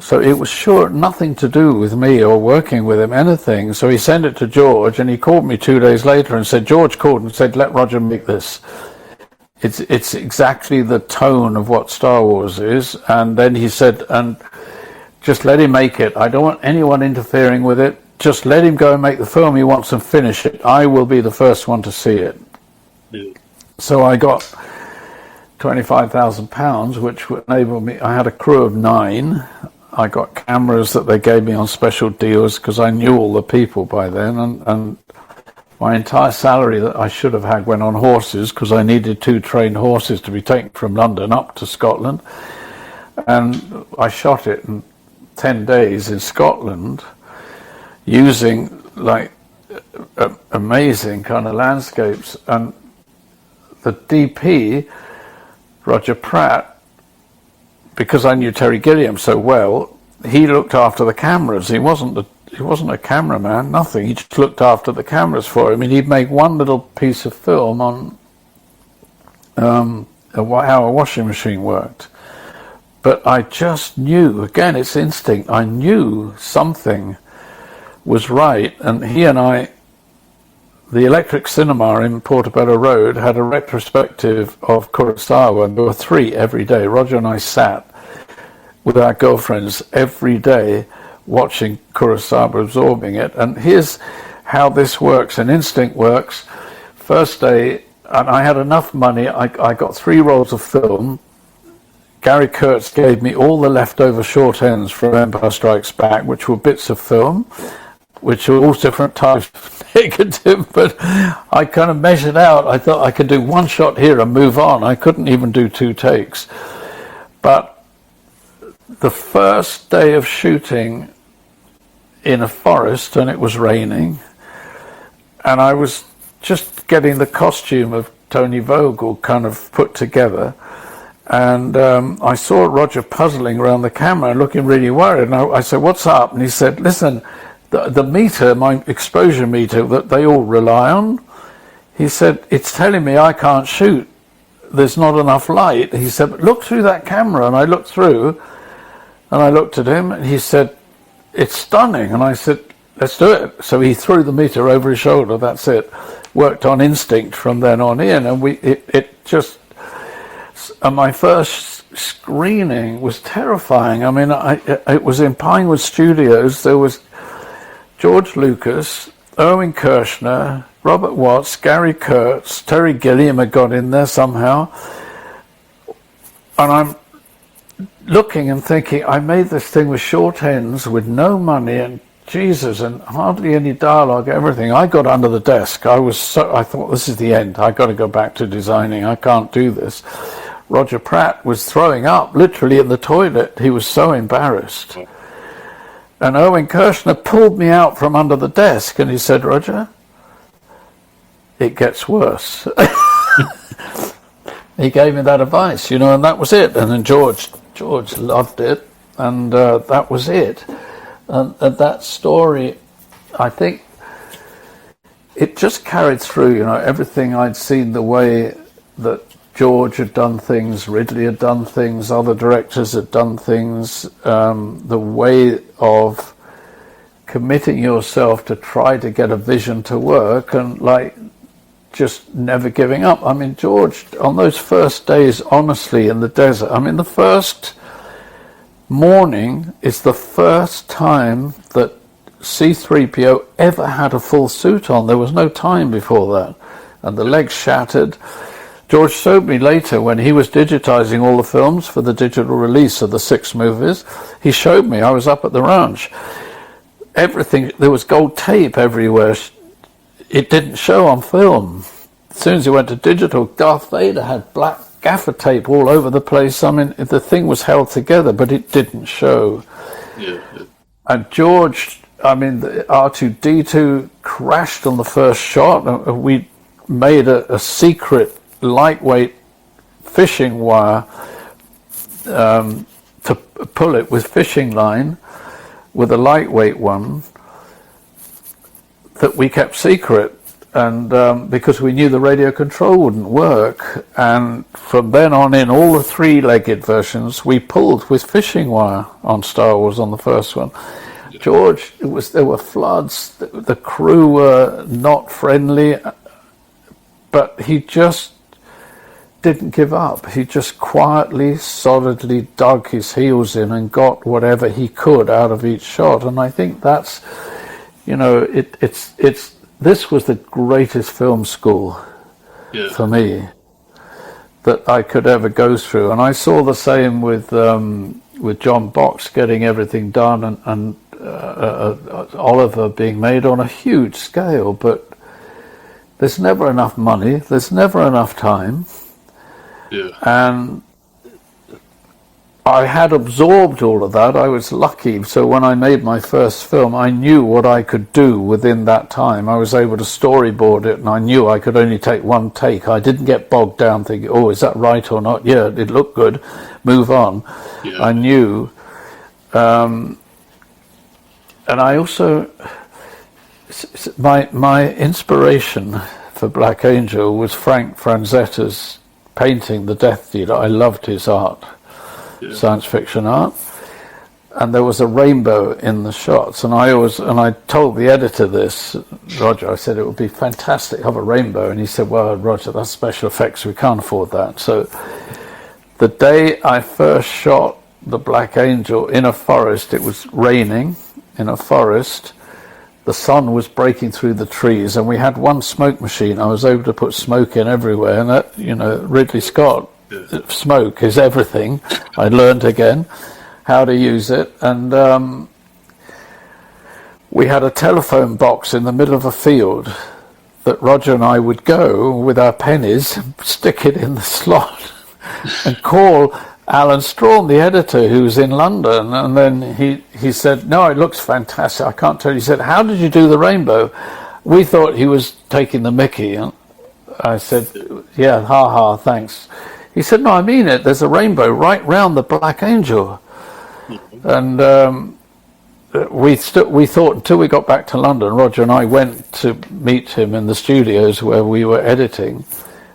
So it was sure nothing to do with me or working with him, anything. So he sent it to George, and he called me 2 days later and said, George called and said, let Roger make this. It's exactly the tone of what Star Wars is. And then he said, and just let him make it. I don't want anyone interfering with it. Just let him go and make the film he wants and finish it. I will be the first one to see it. Yeah. So I got £25,000, which would enable me. I had a crew of 9. I got cameras that they gave me on special deals because I knew all the people by then, and my entire salary that I should have had went on horses, because I needed 2 trained horses to be taken from London up to Scotland. And I shot it in 10 days in Scotland using like amazing kind of landscapes. And the DP, Roger Pratt, because I knew Terry Gilliam so well, he looked after the cameras. He wasn't a cameraman, nothing. He just looked after the cameras for him. And he'd make one little piece of film on how a washing machine worked. But I just knew, again, it's instinct, I knew something was right. And he and I, the Electric Cinema in Portobello Road had a retrospective of Kurosawa, and there were 3 every day. Roger and I sat with our girlfriends every day watching Kurosawa, absorbing it. And here's how this works, and instinct works. First day, and I had enough money, I got 3 rolls of film. Gary Kurtz gave me all the leftover short ends from Empire Strikes Back, which were bits of film, which were all different types of negative, but I kind of measured out. I thought I could do 1 shot here and move on. I couldn't even do 2 takes. But the first day of shooting in a forest, and it was raining, and I was just getting the costume of Tony Vogel kind of put together, and I saw Roger puzzling around the camera and looking really worried, and I said, what's up? And he said, listen, the meter, my exposure meter that they all rely on, he said, it's telling me I can't shoot. There's not enough light. He said, but look through that camera. And I looked through, and I looked at him, and he said, it's stunning. And I said, let's do it. So he threw the meter over his shoulder. That's it. Worked on instinct from then on in. And and my first screening was terrifying. I mean, it was in Pinewood Studios. There was George Lucas, Irwin Kershner, Robert Watts, Gary Kurtz, Terry Gilliam had got in there somehow. And I'm looking and thinking, I made this thing with short ends, with no money, and Jesus, and hardly any dialogue, everything. I got under the desk. I thought, this is the end. I got to go back to designing. I can't do this. Roger Pratt was throwing up, literally in the toilet. He was so embarrassed. And Irwin Kershner pulled me out from under the desk, and he said, Roger, it gets worse. He gave me that advice, and that was it. And then George loved it, and that was it. And that story, I think, it just carried through, you know, everything I'd seen, the way that George had done things, Ridley had done things, other directors had done things, the way of committing yourself to try to get a vision to work and like just never giving up. I mean, George, on those first days, honestly, in the desert, I mean, the first morning is the first time that C-3PO ever had a full suit on. There was no time before that. And the legs shattered. George showed me later when he was digitizing all the films for the digital release of the 6 movies. He showed me, I was up at the ranch. Everything, there was gold tape everywhere. It didn't show on film. As soon as he went to digital, Darth Vader had black gaffer tape all over the place. I mean, the thing was held together, but it didn't show. Yeah. And George, I mean, the R2-D2 crashed on the first shot. We made a secret lightweight fishing wire to pull it with fishing line, with a lightweight one that we kept secret, and because we knew the radio control wouldn't work. And from then on in, all the 3-legged versions we pulled with fishing wire on Star Wars on the first one. George, there were floods, the crew were not friendly, but he just didn't give up. He just quietly, solidly dug his heels in and got whatever he could out of each shot. And I think that's, you know, this was the greatest film school for me that I could ever go through. And I saw the same with John Box getting everything done, and Oliver being made on a huge scale. But there's never enough money. There's never enough time. Yeah. And I had absorbed all of that. I was lucky. So when I made my first film, I knew what I could do within that time. I was able to storyboard it, and I knew I could only take one take. I didn't get bogged down thinking, oh, is that right or not? Yeah, it looked good. Move on. Yeah. I knew. And I also, my inspiration for Black Angel was Frank Franzetta's painting The Death Dealer. I loved his art, science fiction art, and there was a rainbow in the shots. And I told the editor this, Roger. I said it would be fantastic to have a rainbow, and he said, "Well, Roger, that's special effects. We can't afford that." So the day I first shot the Black Angel in a forest, it was raining in a forest. The sun was breaking through the trees, and we had one smoke machine. I was able to put smoke in everywhere, and that, you know, Ridley Scott, smoke is everything. I learned again how to use it, and we had a telephone box in the middle of a field that Roger and I would go with our pennies, stick it in the slot, and call Alan Strawn, the editor, who was in London. And then he said, "No, it looks fantastic. I can't tell you." He said, "How did you do the rainbow?" We thought he was taking the mickey. And I said, "Yeah, ha ha, thanks." He said, "No, I mean it. There's a rainbow right round the Black Angel." And we thought, until we got back to London, Roger and I went to meet him in the studios where we were editing,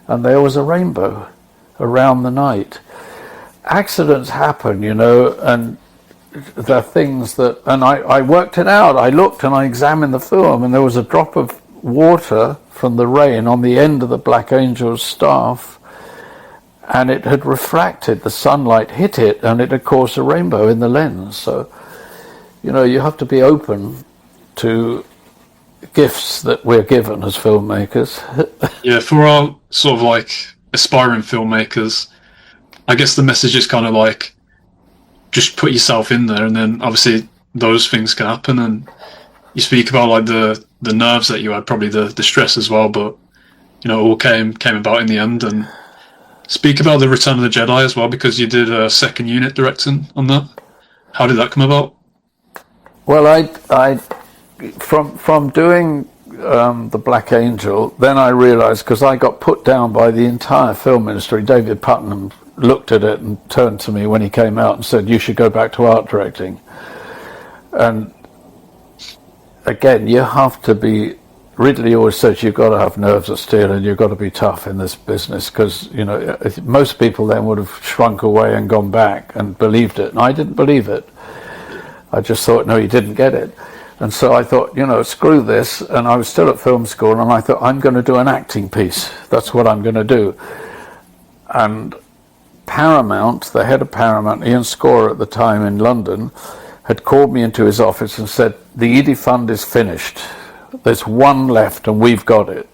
and there was a rainbow around the night. Accidents happen, you know, and there are things that, and I worked it out. I looked and I examined the film, and there was a drop of water from the rain on the end of the Black Angel's staff, and it had refracted. The sunlight hit it, and it had caused a rainbow in the lens. So, you know, you have to be open to gifts that we're given as filmmakers. Yeah, for our sort of like aspiring filmmakers, I guess the message is kind of like, just put yourself in there, and then obviously those things can happen. And you speak about like the nerves that you had, probably the stress as well, but you know, it all came about in the end. And speak about the Return of the Jedi as well, because you did a second unit directing on that. How did that come about? Well, I from doing the Black Angel, then I realized, because I got put down by the entire film industry. David Putnam looked at it and turned to me when he came out and said, "You should go back to art directing." And again, you have to be. Ridley always says you've got to have nerves of steel and you've got to be tough in this business, because most people then would have shrunk away and gone back and believed it, and I didn't believe it. I just thought, no, you didn't get it. And so I thought, screw this, and I was still at film school, and I thought, I'm going to do an acting piece. That's what I'm going to do. And Paramount, the head of Paramount, Ian Scorer at the time in London, had called me into his office and said, the Edie Fund is finished. There's one left and we've got it.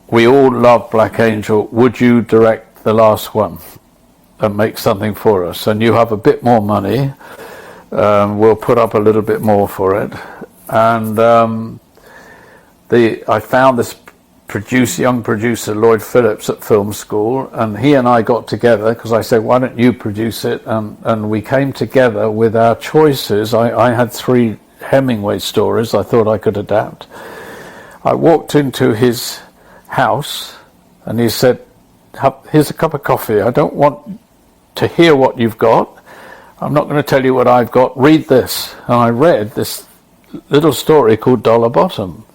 We all love Black Angel. Would you direct the last one and make something for us? And you have a bit more money. We'll put up a little bit more for it. And I found this young producer, Lloyd Phillips, at film school, and he and I got together because I said, why don't you produce it? And we came together with our choices. I had 3 Hemingway stories I thought I could adapt. I walked into his house and he said, here's a cup of coffee. I don't want to hear what you've got. I'm not going to tell you what I've got. Read this. And I read this little story called Dollar Bottom,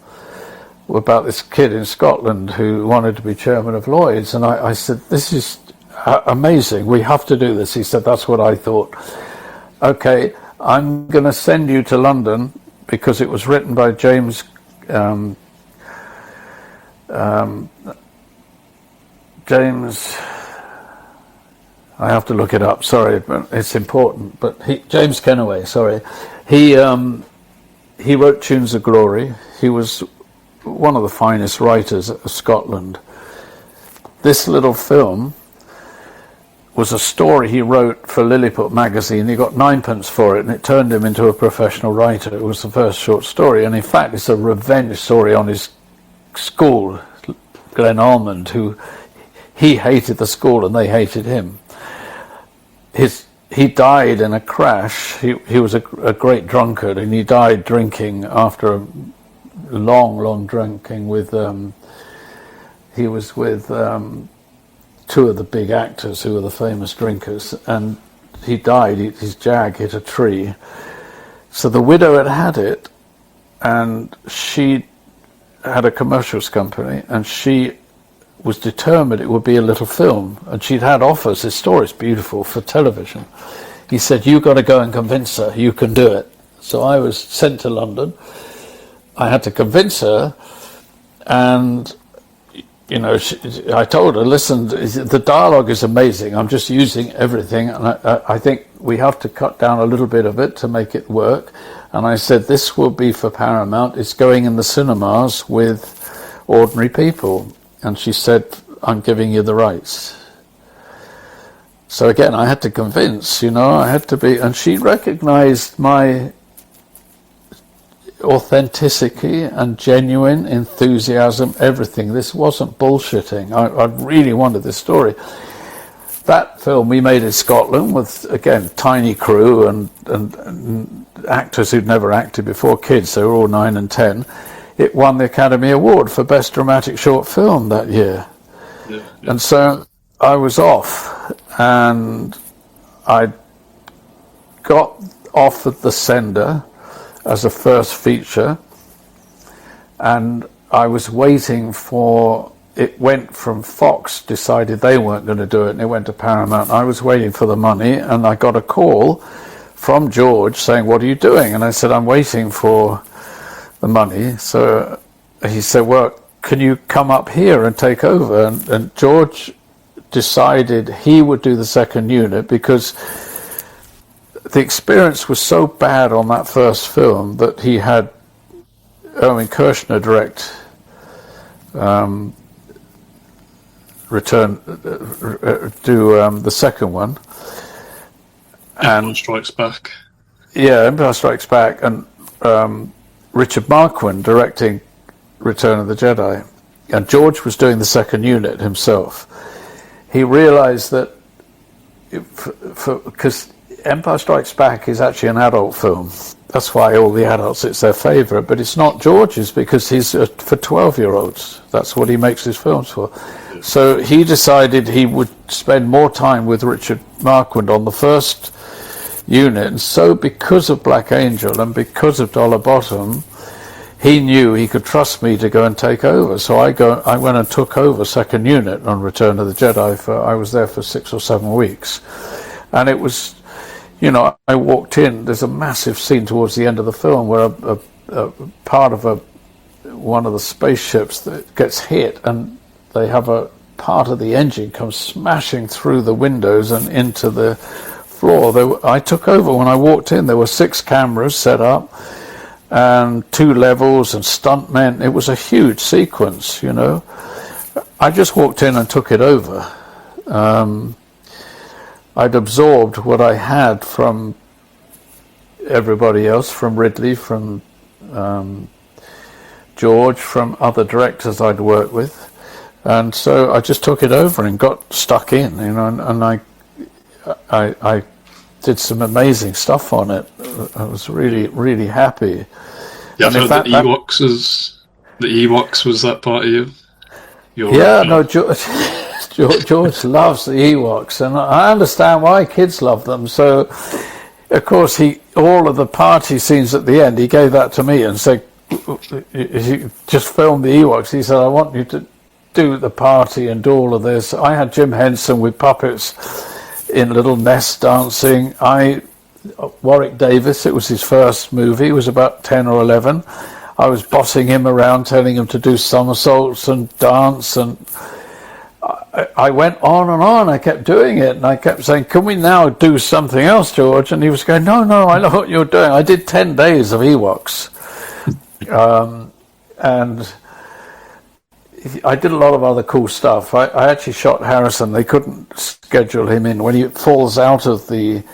about this kid in Scotland who wanted to be chairman of Lloyd's. And I said, this is amazing. We have to do this. He said, that's what I thought. Okay, I'm going to send you to London, because it was written by James I have to look it up, sorry, but it's important. But James Kennaway, sorry. He wrote Tunes of Glory. He was one of the finest writers of Scotland. This little film was a story he wrote for Lilliput magazine. He got 9p for it, and it turned him into a professional writer. It was the first short story, and in fact it's a revenge story on his school, Glenn Almond, who he hated the school and they hated him. He died in a crash. He was a great drunkard, and he died drinking after a long drinking with he was with 2 of the big actors who were the famous drinkers, and he died. His jag hit a tree. So the widow had it, and she had a commercials company, and she was determined it would be a little film, and she'd had offers. His story's beautiful for television. He said, you got to go and convince her, you can do it. So I was sent to London. I had to convince her, and I told her, listen, the dialogue is amazing. I'm just using everything, and I think we have to cut down a little bit of it to make it work. And I said, this will be for Paramount. It's going in the cinemas with ordinary people. And she said, I'm giving you the rights. So again, I had to convince, I had to be, and she recognized my authenticity and genuine enthusiasm, everything. This wasn't bullshitting. I really wanted this story. That film we made in Scotland with, again, tiny crew and actors who'd never acted before, kids, they were all 9 and 10. It won the Academy Award for Best Dramatic Short Film that year. Yeah. And so I was off, and I got offered The Sender as a first feature, and I was waiting for, it went from Fox, decided they weren't going to do it, and it went to Paramount. I was waiting for the money, and I got a call from George saying, what are you doing? And I said, I'm waiting for the money. So he said, well, can you come up here and take over? And George decided he would do the second unit, because the experience was so bad on that first film that he had Owen Kirshner direct the second one. Empire Strikes Back. Yeah, Empire Strikes Back, and Richard Marquand directing Return of the Jedi. And George was doing the second unit himself. He realized that, because Empire Strikes Back is actually an adult film. That's why all the adults, it's their favorite, but it's not George's, because he's for 12-year-olds. That's what he makes his films for. So he decided he would spend more time with Richard Marquand on the first unit. And so because of Black Angel and because of Dollar Bottom, he knew he could trust me to go and take over. So I went and took over second unit on Return of the Jedi. I was there for 6 or 7 weeks. And it was, you know, I walked in, there's a massive scene towards the end of the film where a part of one of the spaceships that gets hit, and they have a part of the engine comes smashing through the windows and into the floor. I took over when I walked in. There were 6 cameras set up and 2 levels and stuntmen. It was a huge sequence, you know. I just walked in and took it over. I'd absorbed what I had from everybody else, from Ridley, from George, from other directors I'd worked with, and so I just took it over and got stuck in, you know, and I did some amazing stuff on it. I was really happy. Yeah, I've heard that the Ewoks was that part of you. Yeah, no, George loves the Ewoks, and I understand why kids love them. So, of course, all of the party scenes at the end, he gave that to me and said, he just filmed the Ewoks. He said, I want you to do the party and do all of this. I had Jim Henson with puppets in Little Nest dancing. Warwick Davis, it was his first movie, he was about 10 or 11. I was bossing him around, telling him to do somersaults and dance, and I went on and on. I kept doing it, and I kept saying, can we now do something else, George? And he was going, no, I know what you're doing. I did 10 days of Ewoks. And I did a lot of other cool stuff. I actually shot Harrison. They couldn't schedule him in. When he falls out of the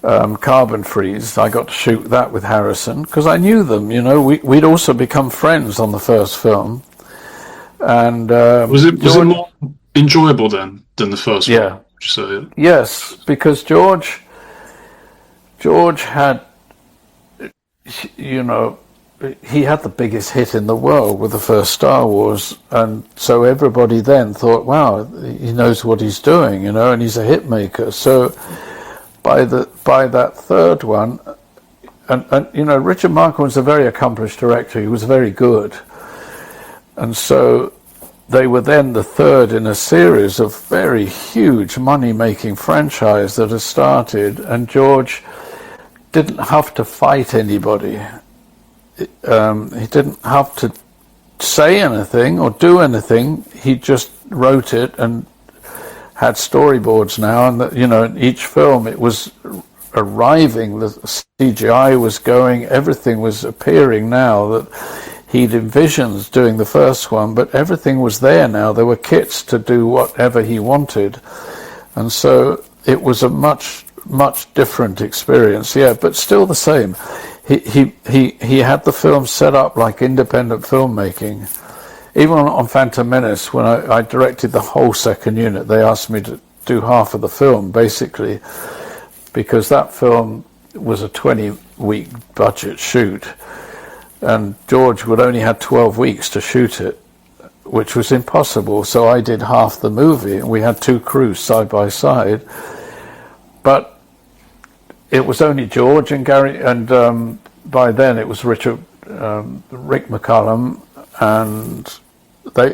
carbon freeze, I got to shoot that with Harrison because I knew them, you know. We'd also become friends on the first film. And was it more enjoyable then than the first one? Would you say? Yes, because George had, you know, he had the biggest hit in the world with the first Star Wars, and so everybody then thought, wow, he knows what he's doing, you know, and he's a hit maker. So by that third one, and you know, Richard Marquand was a very accomplished director. He was very good, and so they were then the third in a series of very huge money-making franchise that has started, and George didn't have to fight anybody. He didn't have to say anything or do anything. He just wrote it and had storyboards now, and that, you know, in each film it was arriving, the CGI was going, everything was appearing now that he'd envisioned doing the first one, but everything was there now. There were kits to do whatever he wanted, and so it was a much different experience. Yeah, but still the same. He had the film set up like independent filmmaking. Even on Phantom Menace, when I directed the whole second unit, they asked me to do half of the film, basically, because that film was a 20-week budget shoot, and George would only had 12 weeks to shoot it, which was impossible. So I did half the movie, and we had 2 crews side by side. But it was only George and Gary, and by then it was Rick McCallum, and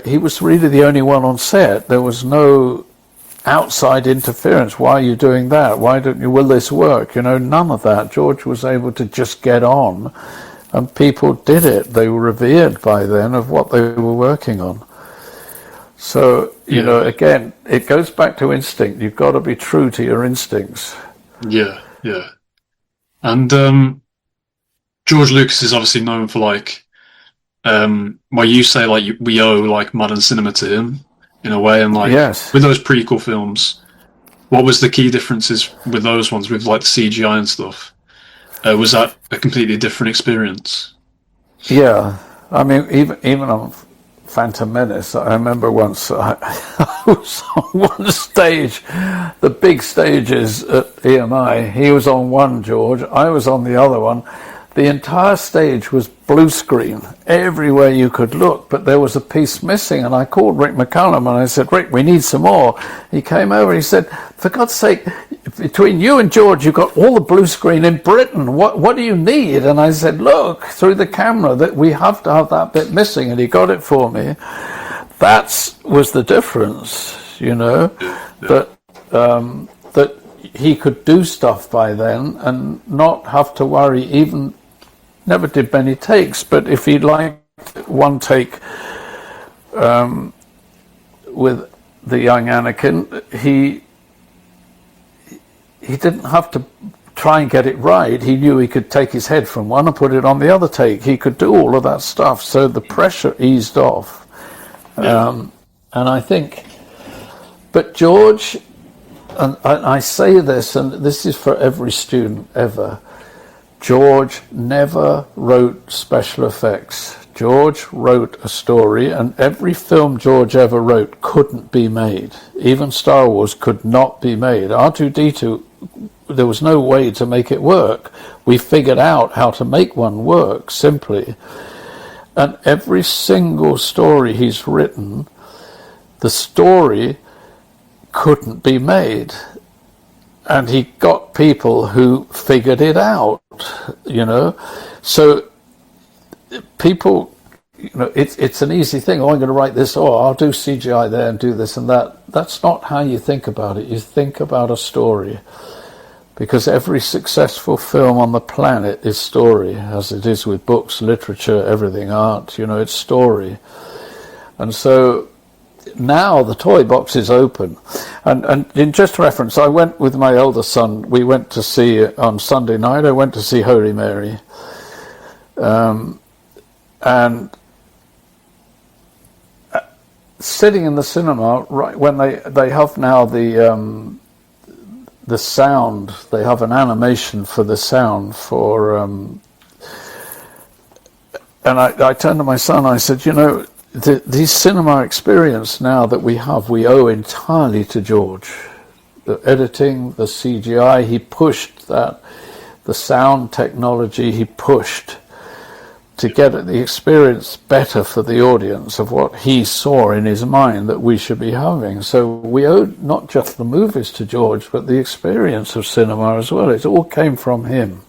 he was really the only one on set. There was no outside interference. Why are you doing that? Why don't you? Will this work? You know, none of that. George was able to just get on, and people did it. They were revered by then of what they were working on. So, you know, again, it goes back to instinct. You've got to be true to your instincts. Yeah. And George Lucas is obviously known for, like, where you say, like, we owe, like, modern cinema to him, in a way, and, like, with those prequel films, what was the key differences with those ones, with, like, the CGI and stuff? Was that a completely different experience? Yeah. I mean, even on Phantom Menace, I remember once I was on one stage, the big stages at EMI. He was on one, George. I was on the other one. the entire stage was blue screen everywhere you could look, but there was a piece missing. And I called Rick McCallum and I said, Rick, we need some more. He came over and he said, for God's sake, between you and George, you've got all the blue screen in Britain. What do you need? And I said, look, through the camera, that we have to have that bit missing. And he got it for me. That was the difference, you know, that he could do stuff by then and not have to worry. Even never did many takes, but if he liked one take with the young Anakin, he didn't have to try and get it right. He knew he could take his head from one and put it on the other take. He could do all of that stuff, so the pressure eased off. And I think, but George, and I say this, and this is for every student ever, George never wrote special effects. George wrote a story, and every film George ever wrote couldn't be made. Even Star Wars could not be made. R2-D2, there was no way to make it work. We figured out how to make one work, simply. And every single story he's written, the story couldn't be made. And he got people who figured it out, you know. So people, you know, it's an easy thing. Oh, I'm going to write this. Oh, I'll do CGI there and do this and that. That's not how you think about it. You think about a story. Because every successful film on the planet is story, as it is with books, literature, everything, art, you know, it's story. And so now the toy box is open. And in just reference, I went with my elder son, we went to see, on Sunday night, I went to see Holy Mary. And sitting in the cinema, right when they have now the sound, they have an animation for the sound for, and I turned to my son and I said, you know, the cinema experience now that we have, we owe entirely to George. The editing, the CGI, he pushed that, the sound technology he pushed to get the experience better for the audience of what he saw in his mind that we should be having. So we owe not just the movies to George, but the experience of cinema as well. It all came from him.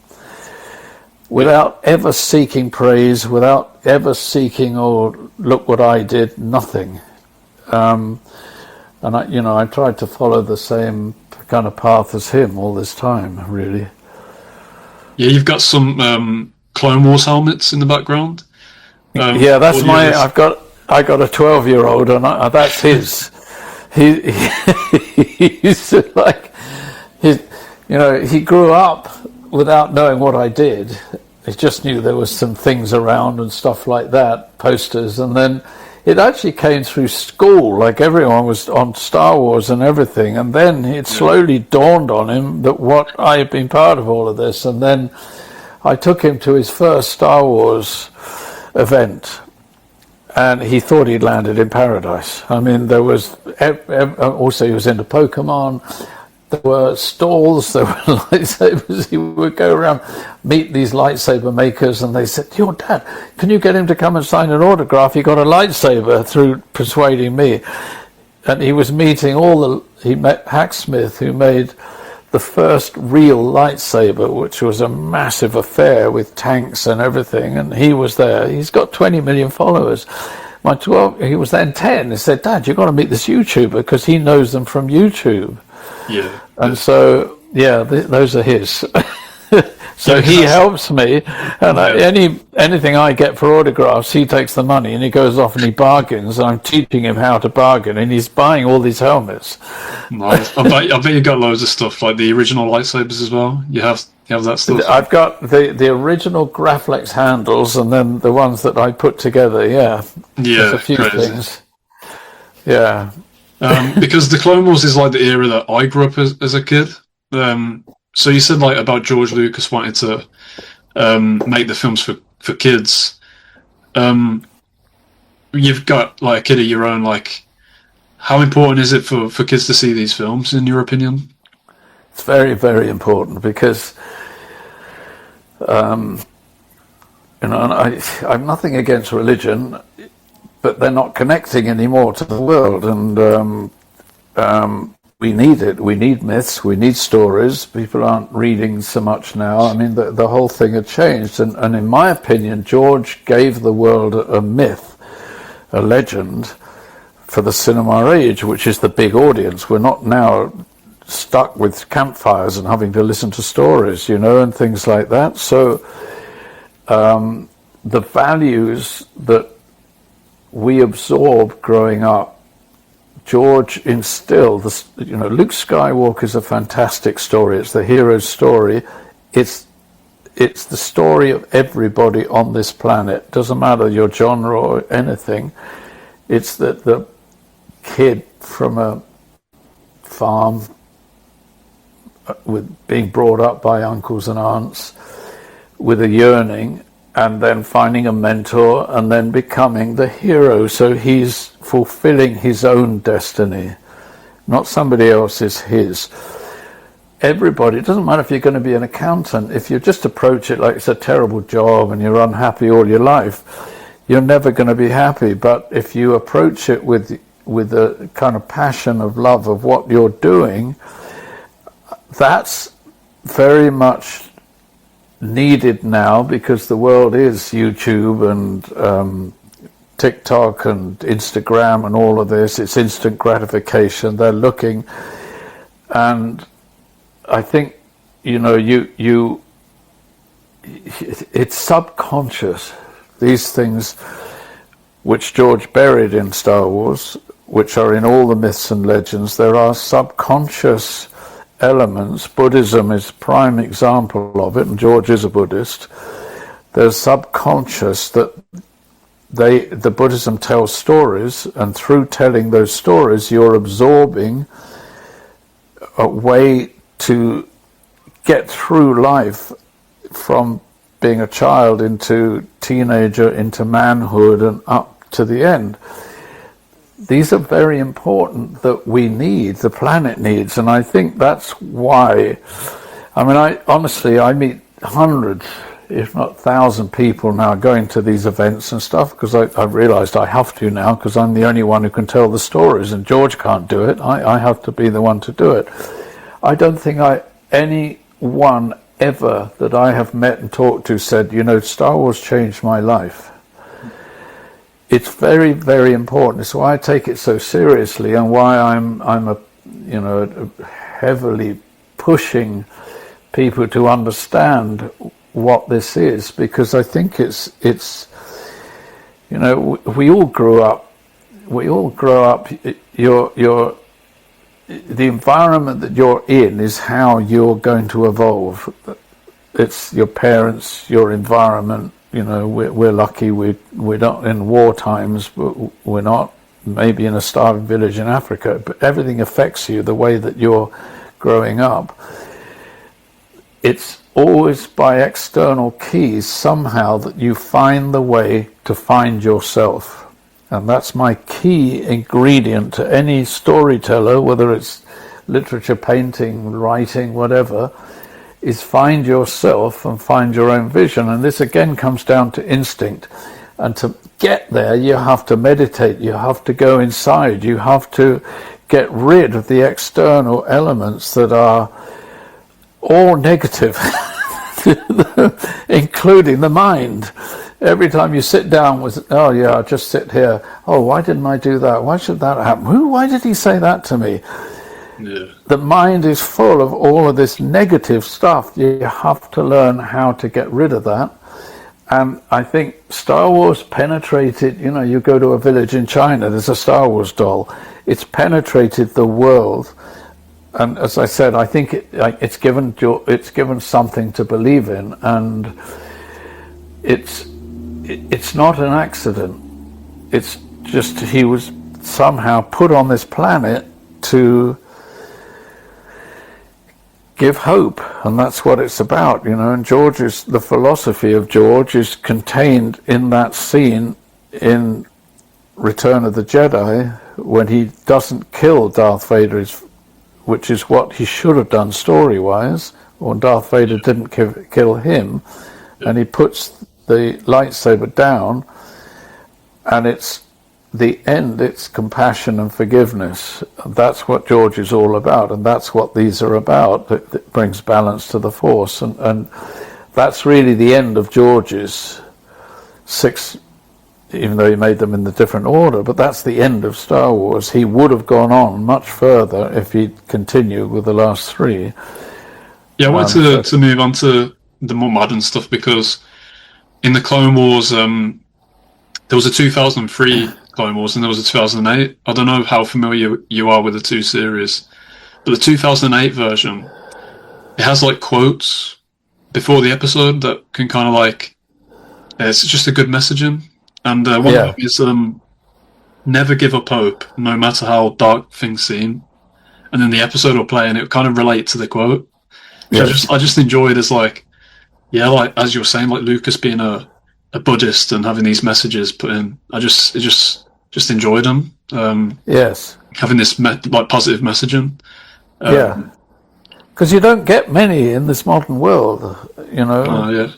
Without ever seeking praise, without ever seeking, oh, look what I did, nothing. And I tried to follow the same kind of path as him all this time, really. Yeah, you've got some Clone Wars helmets in the background. Yeah, that's my. I got a 12-year-old, and that's his. He's like, he grew up without knowing what I did. He just knew there was some things around and stuff like that, posters, and then it actually came through school, like everyone was on Star Wars and everything, and then it slowly dawned on him that what I had been part of all of this, and then I took him to his first Star Wars event, and he thought he'd landed in paradise. I mean, there was also he was into Pokemon. There were stalls, there were lightsabers. He would go around, meet these lightsaber makers, and they said, "Your dad, can you get him to come and sign an autograph? He got a lightsaber through persuading me." And he was meeting he met Hacksmith, who made the first real lightsaber, which was a massive affair with tanks and everything, and he was there. He's got 20 million followers. He was then 10. He said, "Dad, you've got to meet this YouTuber because he knows them from YouTube." Yeah. And so, yeah, those are his. So he helps me, and anything I get for autographs, he takes the money and he goes off and he bargains, and I'm teaching him how to bargain, and he's buying all these helmets. Nice. I bet you got loads of stuff, like the original lightsabers as well. You have that stuff? I've got the original Graflex handles, and then the ones that I put together, yeah. There's a few things. Yeah. Because the Clone Wars is like the era that I grew up as a kid. So you said like about George Lucas wanting to make the films for kids. You've got like a kid of your own. Like, how important is it for kids to see these films, in your opinion? It's very, very important because and I'm nothing against religion, but they're not connecting anymore to the world, and we need it. We need myths. We need stories. People aren't reading so much now. I mean, the whole thing had changed, and in my opinion, George gave the world a myth, a legend, for the cinema age, which is the big audience. We're not now stuck with campfires and having to listen to stories, and things like that. So the values that we absorb growing up, George instilled. Luke Skywalker is a fantastic story. It's the hero's story. It's the story of everybody on this planet. Doesn't matter your genre or anything. It's that the kid from a farm, with being brought up by uncles and aunts, with a yearning, and then finding a mentor, and then becoming the hero. So he's fulfilling his own destiny, not somebody else's, his. Everybody, it doesn't matter if you're going to be an accountant, if you just approach it like it's a terrible job and you're unhappy all your life, you're never going to be happy. But if you approach it with a kind of passion of love of what you're doing, that's very much needed now, because the world is YouTube and TikTok and Instagram and all of this. It's instant gratification. They're looking, and I think it's subconscious. These things which George buried in Star Wars, which are in all the myths and legends, there are subconscious elements. Buddhism is a prime example of it, and George is a Buddhist. There's subconscious that the Buddhism tells stories, and through telling those stories you're absorbing a way to get through life from being a child into teenager, into manhood, and up to the end. These are very important, that we need, the planet needs, and I think that's why. I mean, I meet hundreds, if not 1,000 people now going to these events and stuff, because I've realized I have to now, because I'm the only one who can tell the stories, and George can't do it. I have to be the one to do it. I don't think anyone ever that I have met and talked to said, Star Wars changed my life. It's very, very important. It's why I take it so seriously, and why I'm heavily pushing people to understand what this is, because I think it's we all grew up. The environment that you're in is how you're going to evolve. It's your parents, your environment. We're lucky we're not in war times, but we're not maybe in a starving village in Africa, but everything affects you the way that you're growing up. It's always by external keys somehow that you find the way to find yourself. And that's my key ingredient to any storyteller, whether it's literature, painting, writing, whatever, is find yourself and find your own vision. And this again comes down to instinct. And to get there, you have to meditate, you have to go inside, you have to get rid of the external elements that are all negative, including the mind. Every time you sit down with, oh yeah, I'll just sit here. Oh, why didn't I do that? Why should that happen? Why did he say that to me? Yeah. The mind is full of all of this negative stuff. You have to learn how to get rid of that. And I think Star Wars penetrated, you go to a village in China, there's a Star Wars doll. It's penetrated the world. And as I said, I think it's given something to believe in, and it's not an accident. It's just he was somehow put on this planet to give hope, and that's what it's about, and the philosophy of George is contained in that scene in Return of the Jedi, when he doesn't kill Darth Vader, which is what he should have done story-wise, or Darth Vader didn't kill him, and he puts the lightsaber down, and it's the end, it's compassion and forgiveness. That's what George is all about, and that's what these are about. It brings balance to the Force, and that's really the end of George's 6, even though he made them in the different order, but that's the end of Star Wars. He would have gone on much further if he'd continued with the last 3. Yeah, I wanted to move on to the more modern stuff, because in the Clone Wars, there was a 2003 Clone Wars and there was a 2008. I don't know how familiar you are with the 2 series, but the 2008 version, it has like quotes before the episode that can kind of like, it's just a good messaging. And one of them is never give up hope, no matter how dark things seem. And then the episode will play and it will kind of relate to the quote. Yes. I just enjoy it as like, yeah, like as you were saying, like Lucas being a Buddhist and having these messages put in. I just enjoyed them. Yes. Having this like positive messaging. Because you don't get many in this modern world, you know. Yeah.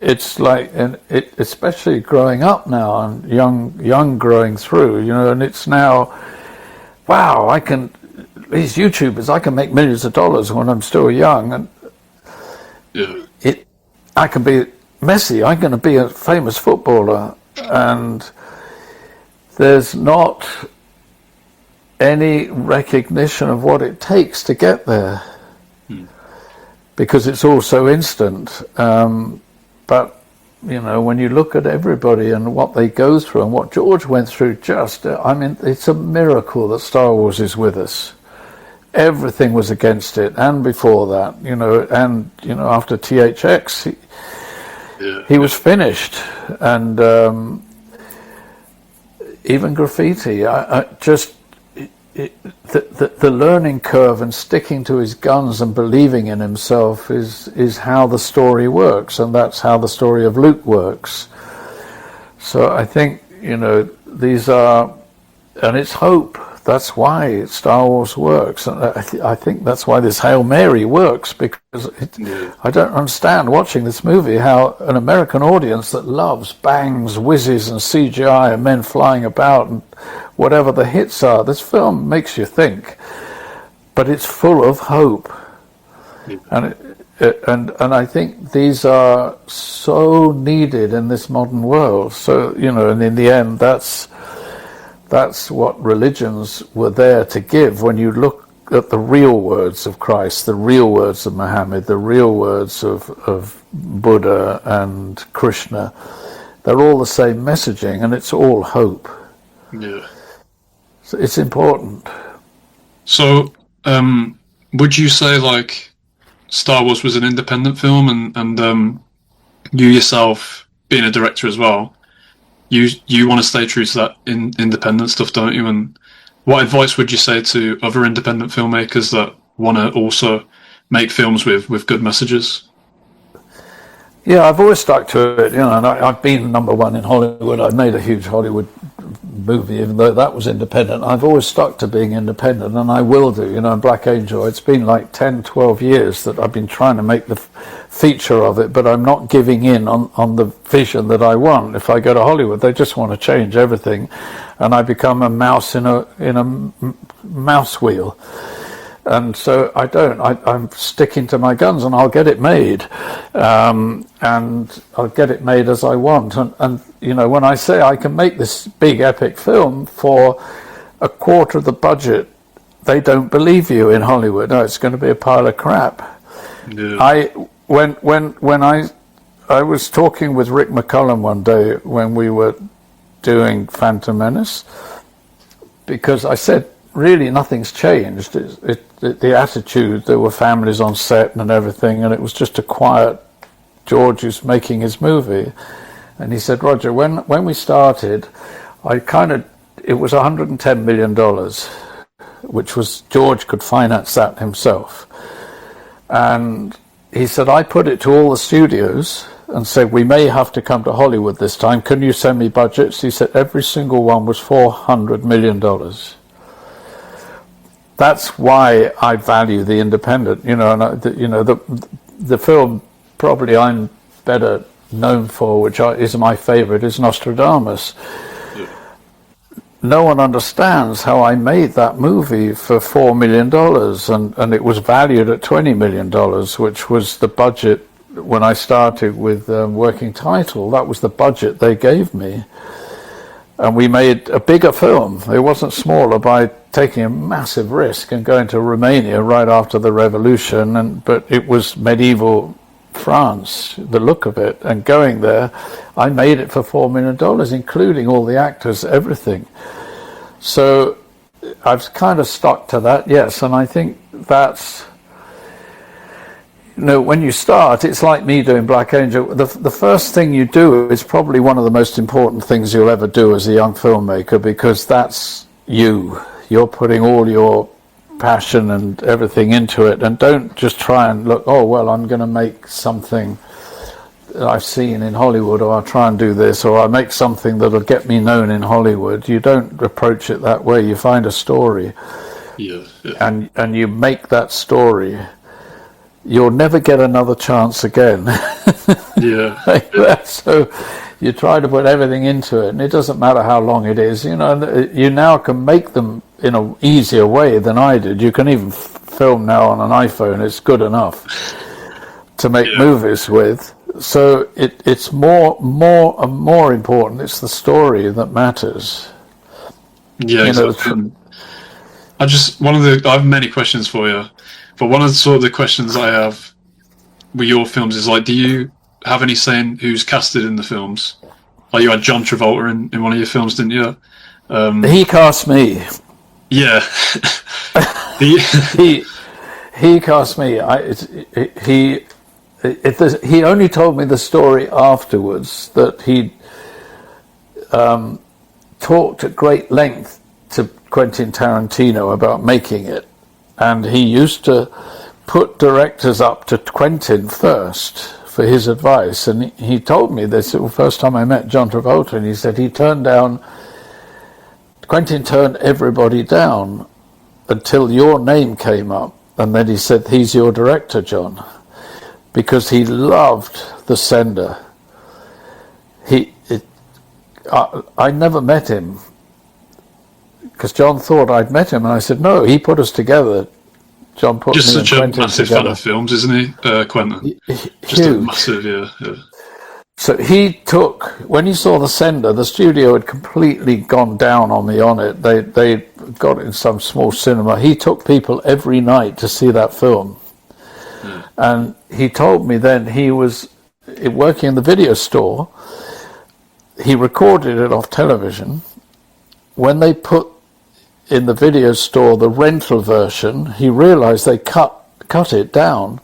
It's like, and it, especially growing up now and young growing through, you know, and it's now, wow, these YouTubers, I can make millions of dollars when I'm still young, and I can be Messi, I'm going to be a famous footballer, and there's not any recognition of what it takes to get there, because it's all so instant. But, you know, when you look at everybody and what they go through and what George went through, I mean, it's a miracle that Star Wars is with us. Everything was against it, and before that, you know, and, you know, after THX, he was finished. And even graffiti, the learning curve and sticking to his guns and believing in himself is how the story works, and that's how the story of Luke works. So I think, you know, these are, and it's hope. That's why Star Wars works, and I think that's why this Hail Mary works, because I don't understand watching this movie how an American audience that loves bangs, whizzes and CGI and men flying about and whatever the hits are, this film makes you think, but it's full of hope. And I think these are so needed in this modern world. So, you know, and in the end, that's what religions were there to give. When you look at the real words of Christ, the real words of Muhammad, the real words of Buddha and Krishna, they're all the same messaging, and it's all hope. Yeah. So it's important. So, would you say like Star Wars was an independent film, and you yourself being a director as well, you want to stay true to that independent stuff, don't you? And what advice would you say to other independent filmmakers that want to also make films with good messages? Yeah, I've always stuck to it, you know, and I've been #1 in Hollywood. I made a huge Hollywood movie, even though that was independent. I've always stuck to being independent, and I will do, you know. Black Angel, it's been like 10, 12 years that I've been trying to make the feature of it, but I'm not giving in on the vision that I want. If I go to Hollywood, they just want to change everything, and I become a mouse in a mouse wheel. And so I'm sticking to my guns, and I'll get it made, and I'll get it made as I want. And you know, when I say I can make this big epic film for a quarter of the budget, they don't believe you in Hollywood. No, it's going to be a pile of crap. Yeah. When I was talking with Rick McCullum one day when we were doing Phantom Menace, because I said, really nothing's changed. The attitude, there were families on set and everything, and it was just a quiet George who's making his movie. And he said, Roger, when we started, it was $110 million, which was, George could finance that himself. And he said, I put it to all the studios and said, we may have to come to Hollywood this time. Can you send me budgets? He said, every single one was $400 million. That's why I value the independent, you know, and the film, probably I'm better known for, which is my favorite, is Nostradamus. Yeah. No one understands how I made that movie for $4 million, and it was valued at $20 million, which was the budget when I started with Working Title. That was the budget they gave me. And we made a bigger film. It wasn't smaller by taking a massive risk and going to Romania right after the revolution, but it was medieval France, the look of it, and going there, I made it for $4 million, including all the actors, everything. So I've kind of stuck to that, yes, and I think that's, when you start, it's like me doing Black Angel. The first thing you do is probably one of the most important things you'll ever do as a young filmmaker, because that's you. You're putting all your passion and everything into it, and don't just try and look, oh, well, I'm going to make something that I've seen in Hollywood, or I'll try and do this, or I'll make something that'll get me known in Hollywood. You don't approach it that way. You find a story, and you make that story. You'll never get another chance again. Like that. So you try to put everything into it, and it doesn't matter how long it is. You now can make them in an easier way than I did. You can even film now on an iPhone. It's good enough to make movies with. So it's more important. It's the story that matters. Yeah, exactly. I have many questions for you. But one of the questions I have with your films is, like, do you have any say in who's casted in the films? Like, you had John Travolta in one of your films, didn't you? He cast me. Yeah. he cast me. He only told me the story afterwards, that he talked at great length to Quentin Tarantino about making it. And he used to put directors up to Quentin first for his advice. And he told me this the first time I met John Travolta, and he said Quentin turned everybody down until your name came up. And then he said, he's your director, John, because he loved The Sender. I never met him, because John thought I'd met him, and I said, no, he put us together. John put just me and such Quentin a massive together. fan of films, isn't he, Quentin? Just Huge. a massive, yeah. So when he saw The Sender, the studio had completely gone down on me on it. They got it in some small cinema. He took people every night to see that film. Yeah. And he told me then he was working in the video store. He recorded it off television. When they put in the video store the rental version, he realized they cut it down.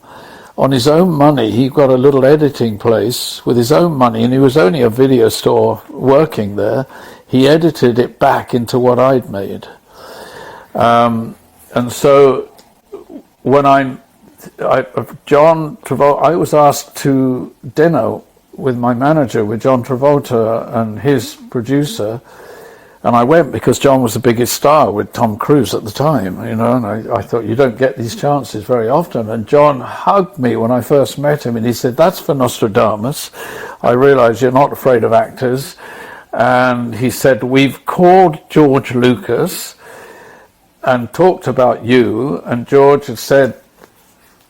On his own money, he got a little editing place with his own money, and he was only a video store working there. He edited it back into what I'd made. And so when John Travolta, I was asked to dinner with my manager, with John Travolta and his producer, and I went because John was the biggest star with Tom Cruise at the time, and I thought, you don't get these chances very often. And John hugged me when I first met him, and he said, that's for Nostradamus. I realized you're not afraid of actors. And he said, we've called George Lucas and talked about you. And George had said,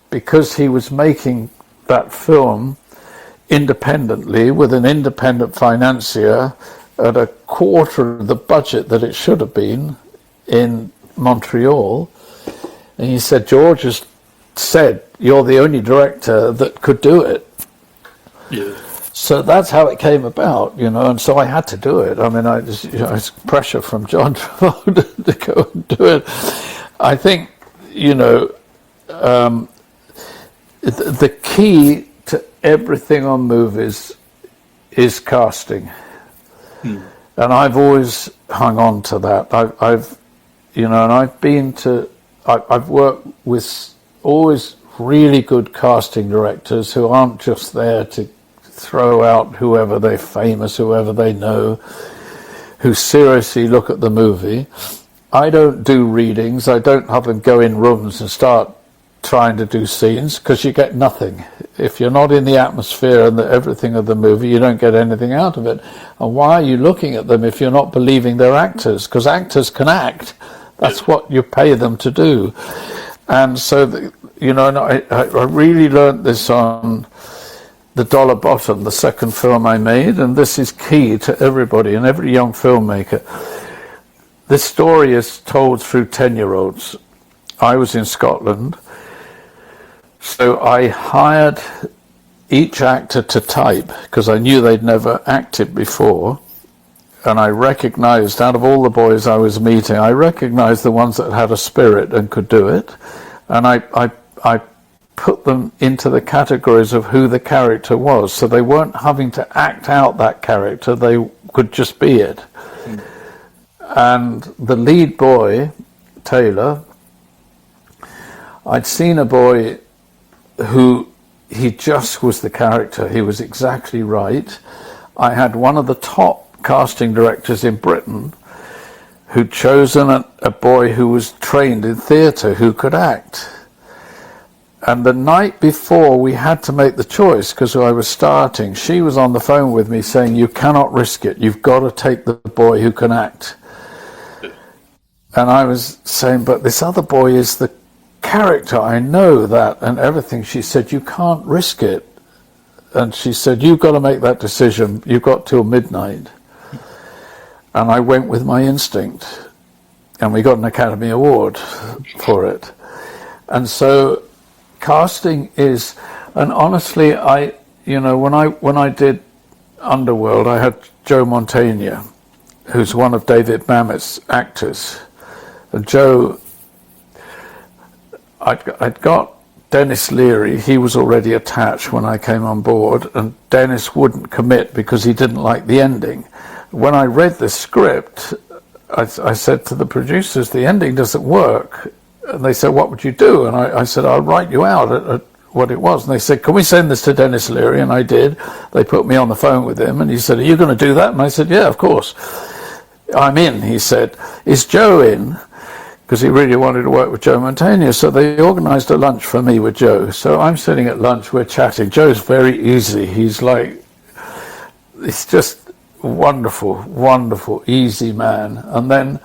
because he was making that film independently with an independent financier at a quarter of the budget that it should have been in Montreal. And he said, George has said, you're the only director that could do it. Yeah. So that's how it came about, and so I had to do it. I mean, it's pressure from John Travolta to go and do it. I think, the key to everything on movies is casting. And I've always hung on to that. I've worked with always really good casting directors who aren't just there to throw out whoever they're famous, whoever they know, who seriously look at the movie. I don't do readings. I don't have them go in rooms and start trying to do scenes, because you get nothing. If you're not in the atmosphere and everything of the movie, you don't get anything out of it. And why are you looking at them if you're not believing they're actors? Because actors can act. That's what you pay them to do. And so, and I really learned this on The Dollar Bottom, the second film I made, and this is key to everybody and every young filmmaker. This story is told through 10-year-olds. I was in Scotland, so I hired each actor to type, because I knew they'd never acted before. And I recognized, out of all the boys I was meeting, I recognized the ones that had a spirit and could do it. And I put them into the categories of who the character was. So they weren't having to act out that character, they could just be it. And the lead boy, Taylor, I'd seen a boy who he just was the character. He was exactly right. I had one of the top casting directors in Britain who'd chosen a boy who was trained in theatre who could act. And the night before we had to make the choice, because I was starting, she was on the phone with me saying, you cannot risk it. You've got to take the boy who can act. And I was saying, but this other boy is the character. I know that and everything. She said, you can't risk it. And she said, you've got to make that decision. You've got till midnight. And I went with my instinct. And we got an Academy Award for it. And so casting is, and honestly, when I did Underworld, I had Joe Mantegna, who's one of David Mamet's actors. And Joe, I'd got Dennis Leary. He was already attached when I came on board, and Dennis wouldn't commit because he didn't like the ending. When I read the script, I said to the producers, the ending doesn't work. And they said, what would you do? And I said, I'll write you out at what it was. And they said, can we send this to Dennis Leary? And I did. They put me on the phone with him, and he said, are you going to do that? And I said, yeah, of course. I'm in, he said. Is Joe in? Because he really wanted to work with Joe Mantegna. So they organised a lunch for me with Joe. So I'm sitting at lunch, we're chatting. Joe's very easy. He's like, it's just wonderful, wonderful, easy man. And then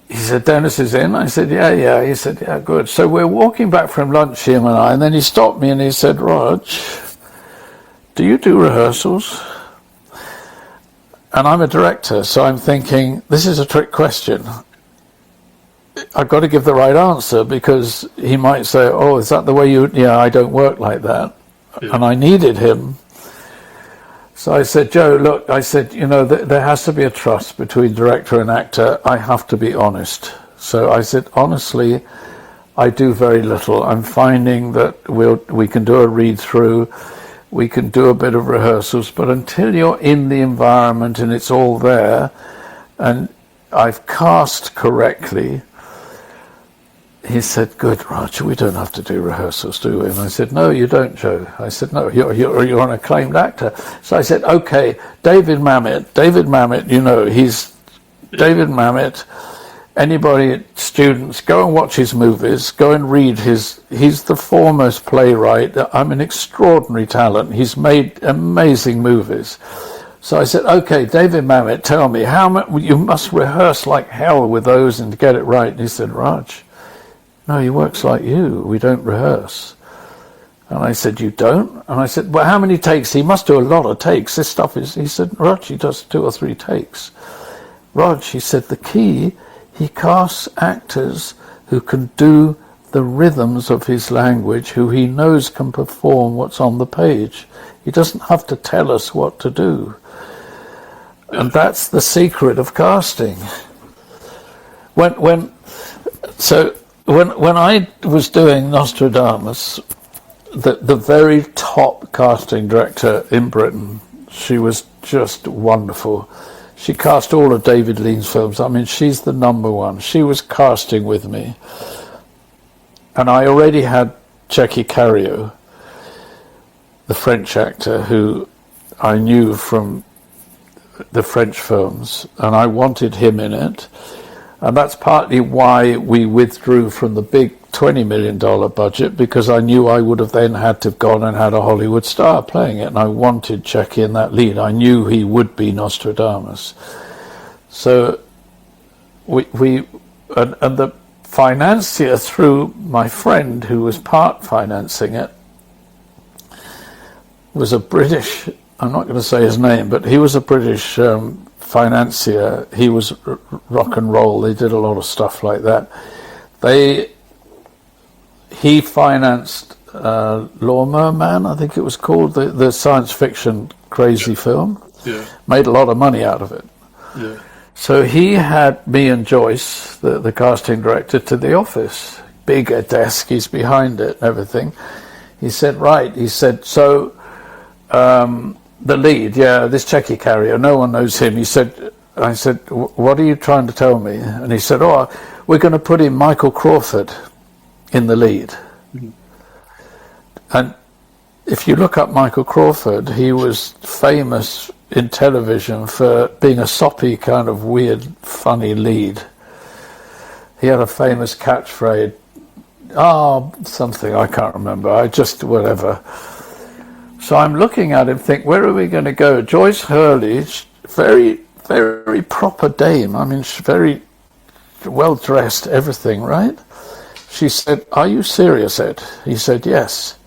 he said, Dennis is in? I said, yeah. He said, yeah, good. So we're walking back from lunch, him and I, and then he stopped me and he said, Rog, do you do rehearsals? And I'm a director, so I'm thinking, this is a trick question. I've got to give the right answer, because he might say, oh, is that the way you... Yeah, I don't work like that. Yeah. And I needed him. So I said, Joe, look, I said, there has to be a trust between director and actor. I have to be honest. So I said, honestly, I do very little. I'm finding that we can do a read-through. We can do a bit of rehearsals, but until you're in the environment and it's all there, and I've cast correctly, he said, good, Roger, we don't have to do rehearsals, do we? And I said, no, you don't, Joe. I said, no, you're an acclaimed actor. So I said, okay, David Mamet, he's David Mamet. Anybody, students, go and watch his movies, go and read he's the foremost playwright. I'm an extraordinary talent. He's made amazing movies. So I said, okay, David Mamet, tell me, you must rehearse like hell with those and get it right. And he said, Raj, no, he works like you. We don't rehearse. And I said, you don't? And I said, well, how many takes? He must do a lot of takes. This stuff is, he said, Raj, he does 2 or 3 takes. Raj, he said, the key, he casts actors who can do the rhythms of his language, who he knows can perform what's on the page. He doesn't have to tell us what to do. And that's the secret of casting. When I was doing Nostradamus, the very top casting director in Britain, she was just wonderful. She cast all of David Lean's films. I mean, she's the number one. She was casting with me. And I already had Checky Cario, the French actor who I knew from the French films, and I wanted him in it. And that's partly why we withdrew from the big $20 million budget, because I knew I would have then had to have gone and had a Hollywood star playing it, and I wanted Checky in that lead. I knew he would be Nostradamus. So we and the financier, through my friend who was part financing it, was a British, I'm not going to say his name, but he was a British financier. He was rock and roll. They did a lot of stuff like that. He financed Lawnmower Man, I think it was called, the science fiction crazy film. Yeah. Made a lot of money out of it. Yeah. So he had me and Joyce, the casting director, to the office. Bigger desk, he's behind it and everything. He said, right, he said, so the lead, this Checky carrier, no one knows him. He said, I said, what are you trying to tell me? And he said, we're going to put in Michael Crawford in the lead. Mm-hmm. And if you look up Michael Crawford, he was famous in television for being a soppy kind of weird, funny lead. He had a famous catchphrase, something I can't remember, whatever. So I'm looking at him, think, where are we going to go? Joyce Hurley, very, very proper dame. I mean, she's very well dressed, everything, right? She said, are you serious, Ed? He said, yes.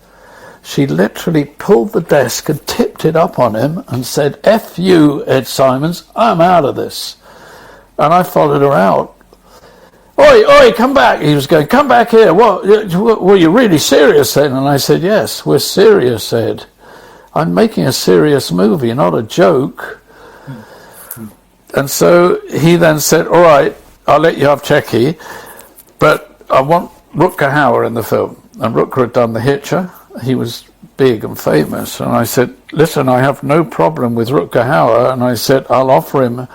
She literally pulled the desk and tipped it up on him and said, F you, Ed Simons, I'm out of this. And I followed her out. Oi, come back. He was going, come back here. What, were you really serious then? And I said, yes, we're serious, Ed. I'm making a serious movie, not a joke. And so he then said, all right, I'll let you have Checky, but I want Rutger Hauer in the film. And Rutger had done The Hitcher. He was big and famous. And I said, listen, I have no problem with Rutger Hauer. And I said, I'll offer him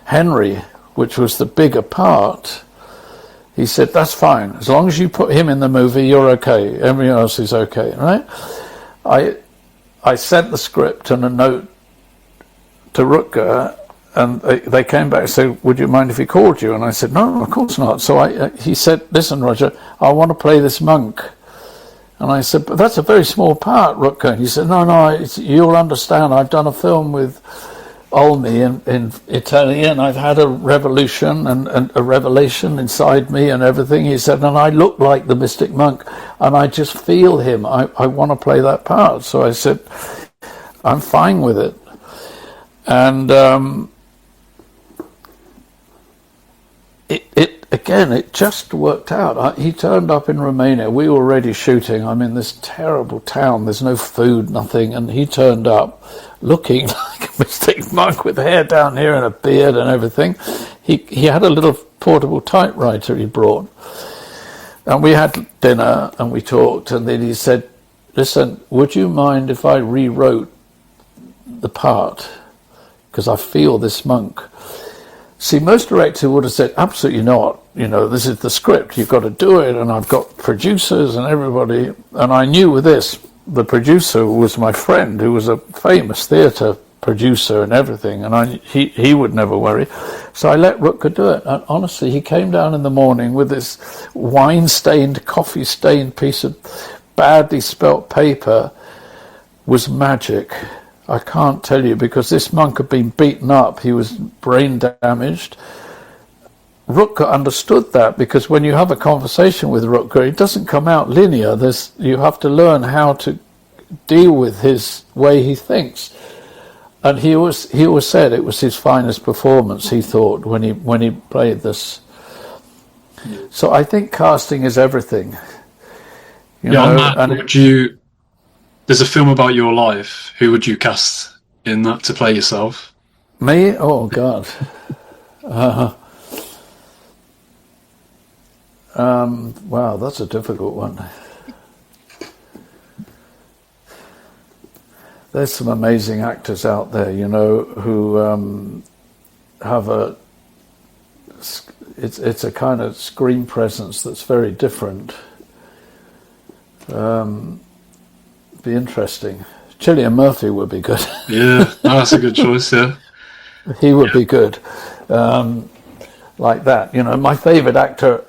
Henry, which was the bigger part. He said, that's fine. As long as you put him in the movie, you're okay. Everyone else is okay, right? I sent the script and a note to Rutger, and they came back and said, would you mind if he called you? And I said, no, of course not. So he said, listen, Roger, I want to play this monk. And I said, but that's a very small part, Rutger. And he said, no, you'll understand. I've done a film with Olmi in Italy, and I've had a revolution and a revelation inside me and everything. He said, and I look like the mystic monk, and I just feel him. I want to play that part. So I said, I'm fine with it. And it just worked out. He turned up in Romania. We were already shooting. I'm in this terrible town. There's no food, nothing. And he turned up looking like a mystic monk with hair down here and a beard and everything. He had a little portable typewriter he brought. And we had dinner and we talked. And then he said, listen, would you mind if I rewrote the part? Because I feel this monk. See, most directors would have said, absolutely not. You know, this is the script. You've got to do it. And I've got producers and everybody. And I knew with this, the producer was my friend, who was a famous theatre producer and everything. And he would never worry. So I let Rutger do it. And honestly, he came down in the morning with this wine-stained, coffee-stained piece of badly spelt paper. Was magic. I can't tell you, because this monk had been beaten up. He was brain damaged. Rutger understood that, because when you have a conversation with Rutger, it doesn't come out linear. You have to learn how to deal with his way he thinks. And he always said it was his finest performance, he thought, when he played this. So I think casting is everything. You know, on that, there's a film about your life. Who would you cast in that to play yourself? Me? Oh, God. Wow, that's a difficult one. There's some amazing actors out there, you know, who have it's a kind of screen presence that's very different. Be interesting. Cillian Murphy would be good. Yeah, that's a good choice. Yeah, he would be good. like that. You know, my favorite actor,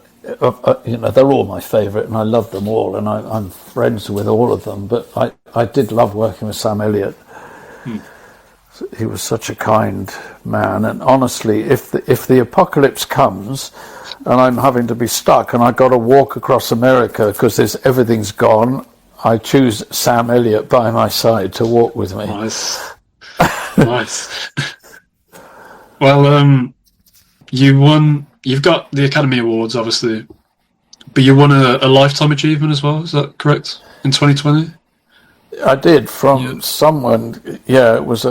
you know, they're all my favorite, and I love them all, and I'm friends with all of them. But I did love working with Sam Elliott. He was such a kind man, and honestly, if the apocalypse comes and I'm having to be stuck and I've got to walk across America because everything's gone, I choose Sam Elliott by my side to walk with me. Nice. Nice. Well, you've got the Academy Awards, obviously, but you won a Lifetime Achievement as well, is that correct, in 2020? I did, from someone. Yeah, it was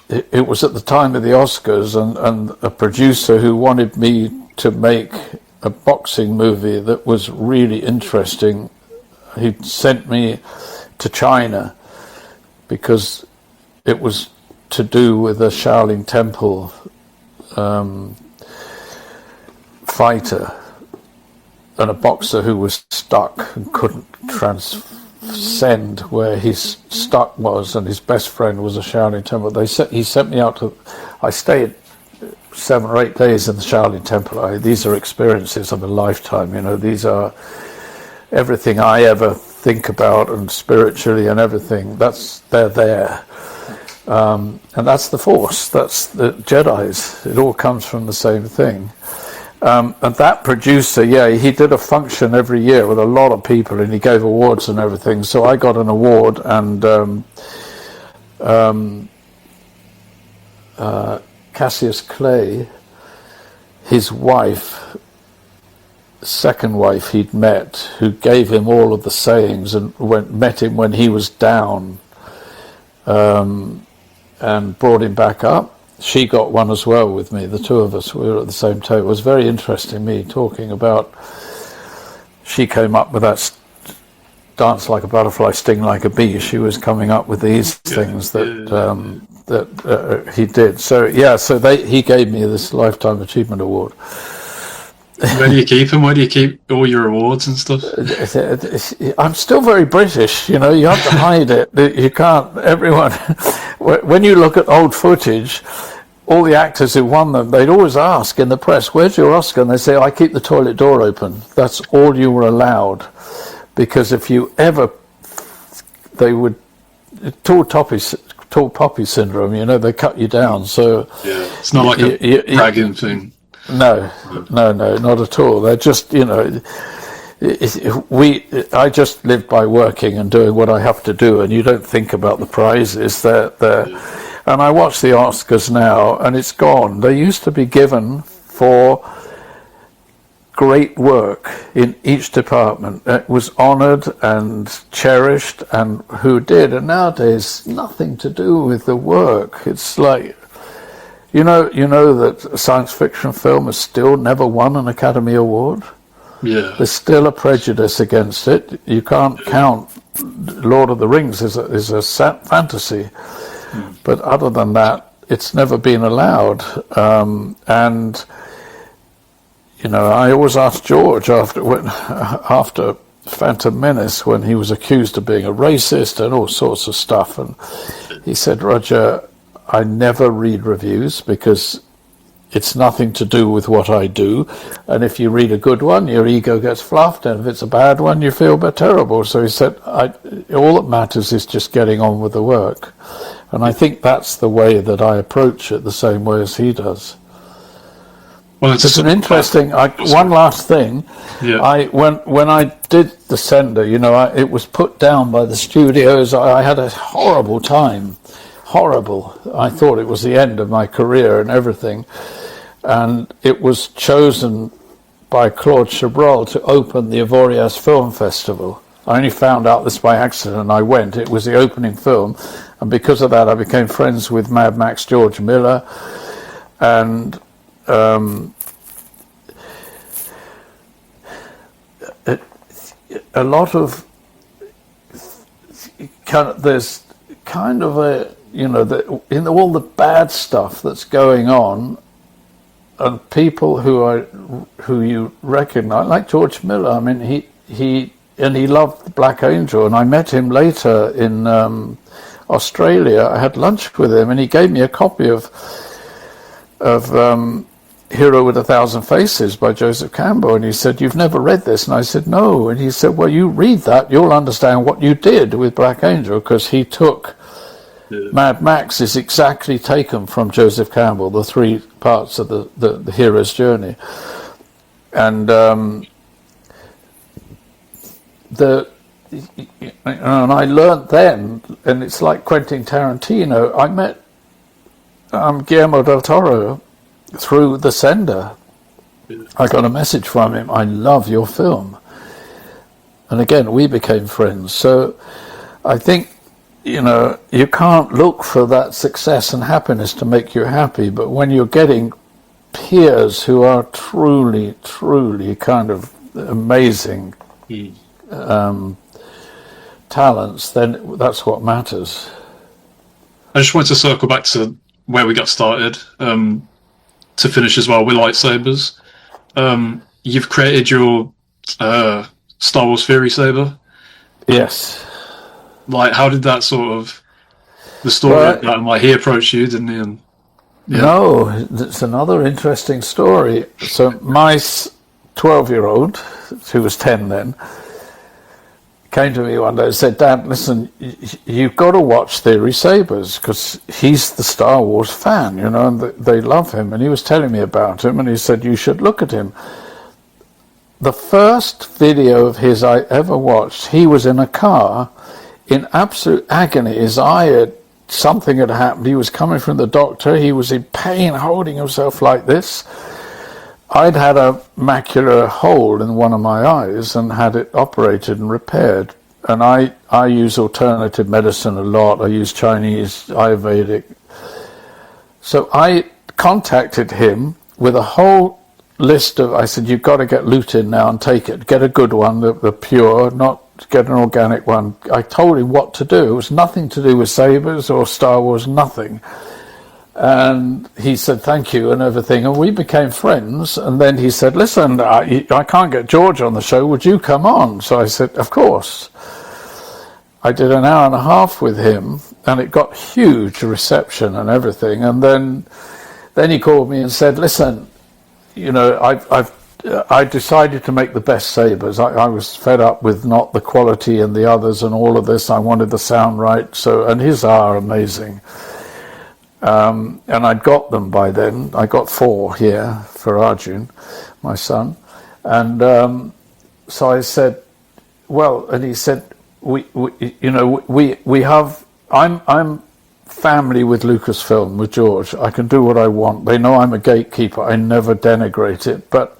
it was at the time of the Oscars, and a producer who wanted me to make a boxing movie that was really interesting. He sent me to China because it was to do with a Shaolin Temple fighter and a boxer who was stuck and couldn't transcend where his stuck was, and his best friend was a Shaolin Temple. He sent me out to. I stayed 7 or 8 days in the Shaolin Temple. These are experiences of a lifetime. You know, these are everything I ever think about, and spiritually and everything. They're there, and that's the Force. That's the Jedi's. It all comes from the same thing. And that producer, he did a function every year with a lot of people, and he gave awards and everything. So I got an award, and Cassius Clay, his wife, second wife he'd met, who gave him all of the sayings and met him when he was down, and brought him back up. She got one as well with me. The two of us, we were at the same table. It was very interesting, me talking about, she came up with that dance like a butterfly, sting like a bee. She was coming up with these things that he did. So he gave me this Lifetime Achievement Award. Where do you keep them? Where do you keep all your awards and stuff? I'm still very British, you know. You have to hide it. You can't. Everyone, when you look at old footage, all the actors who won them, they'd always ask in the press, "Where's your Oscar?" And they say, "I keep the toilet door open." That's all you were allowed, because if you ever, they would tall poppy syndrome. You know, they cut you down. So it's not like a bragging thing. No, not at all. They're just, you know, I just live by working and doing what I have to do, and you don't think about the prizes. And I watch the Oscars now, and it's gone. They used to be given for great work in each department. It was honoured and cherished, and who did. And nowadays, nothing to do with the work. It's like, you know that a science fiction film has still never won an Academy Award? Yeah. There's still a prejudice against it. You can't count Lord of the Rings is a fantasy. But other than that, it's never been allowed. And, you know, I always asked George after Phantom Menace, when he was accused of being a racist and all sorts of stuff, and he said, "Roger, I never read reviews because it's nothing to do with what I do. And if you read a good one, your ego gets fluffed. And if it's a bad one, you feel terrible." So he said, all that matters is just getting on with the work. And I think that's the way that I approach it, the same way as he does. Well, it's an interesting, one last thing. Yeah. When I did The Sender, you know, it was put down by the studios. I had a horrible time. Horrible. I thought it was the end of my career and everything. And it was chosen by Claude Chabrol to open the Avoriaz Film Festival. I only found out this by accident. I went. It was the opening film. And because of that, I became friends with Mad Max George Miller. And a lot of there's kind of a, you know, in all the bad stuff that's going on, and people who you recognize, like George Miller. I mean, he loved Black Angel, and I met him later in Australia. I had lunch with him, and he gave me a copy of of Hero with a Thousand Faces by Joseph Campbell, and he said, "You've never read this?" And I said, "No." And he said, "Well, you read that, you'll understand what you did with Black Angel, because he took Mad Max is exactly taken from Joseph Campbell, the three parts of the hero's journey." And and I learned then, and it's like Quentin Tarantino, I met Guillermo del Toro through The Sender. I got a message from him, "I love your film." And again, we became friends. So I think, you can't look for that success and happiness to make you happy, but when you're getting peers who are truly, truly kind of amazing talents, then that's what matters. I just wanted to circle back to where we got started, to finish as well with lightsabers. You've created your Star Wars Fury saber. Yes. Like, how did that the story of that, and like he approached you, didn't he? And, yeah. No, it's another interesting story. So my 12-year-old, who was 10 then, came to me one day and said, "Dad, listen, you've got to watch Theory Sabers, because he's the Star Wars fan, and they love him." And he was telling me about him, and he said, "You should look at him." The first video of his I ever watched, he was in a car in absolute agony. His eye something had happened. He was coming from the doctor. He was in pain, holding himself like this. I'd had a macular hole in one of my eyes and had it operated and repaired. And I use alternative medicine a lot. I use Chinese, Ayurvedic. So I contacted him with a whole list of, I said, "You've got to get lutein now and take it. Get a good one, the pure, not get an organic one." I told him what to do. It was nothing to do with sabers or Star Wars, nothing. And he said, "Thank you," and everything. And we became friends. And then he said, "Listen, I can't get George on the show. Would you come on?" So I said, "Of course." I did an hour and a half with him, and it got huge reception and everything. And then he called me and said, "Listen, I decided to make the best sabers. I was fed up with not the quality and the others and all of this. I wanted the sound right. And his are amazing. And I'd got them by then. I got 4 here for Arjun, my son. And so I said, "Well," and he said, I'm family with Lucasfilm, with George. I can do what I want. They know I'm a gatekeeper. I never denigrate it. But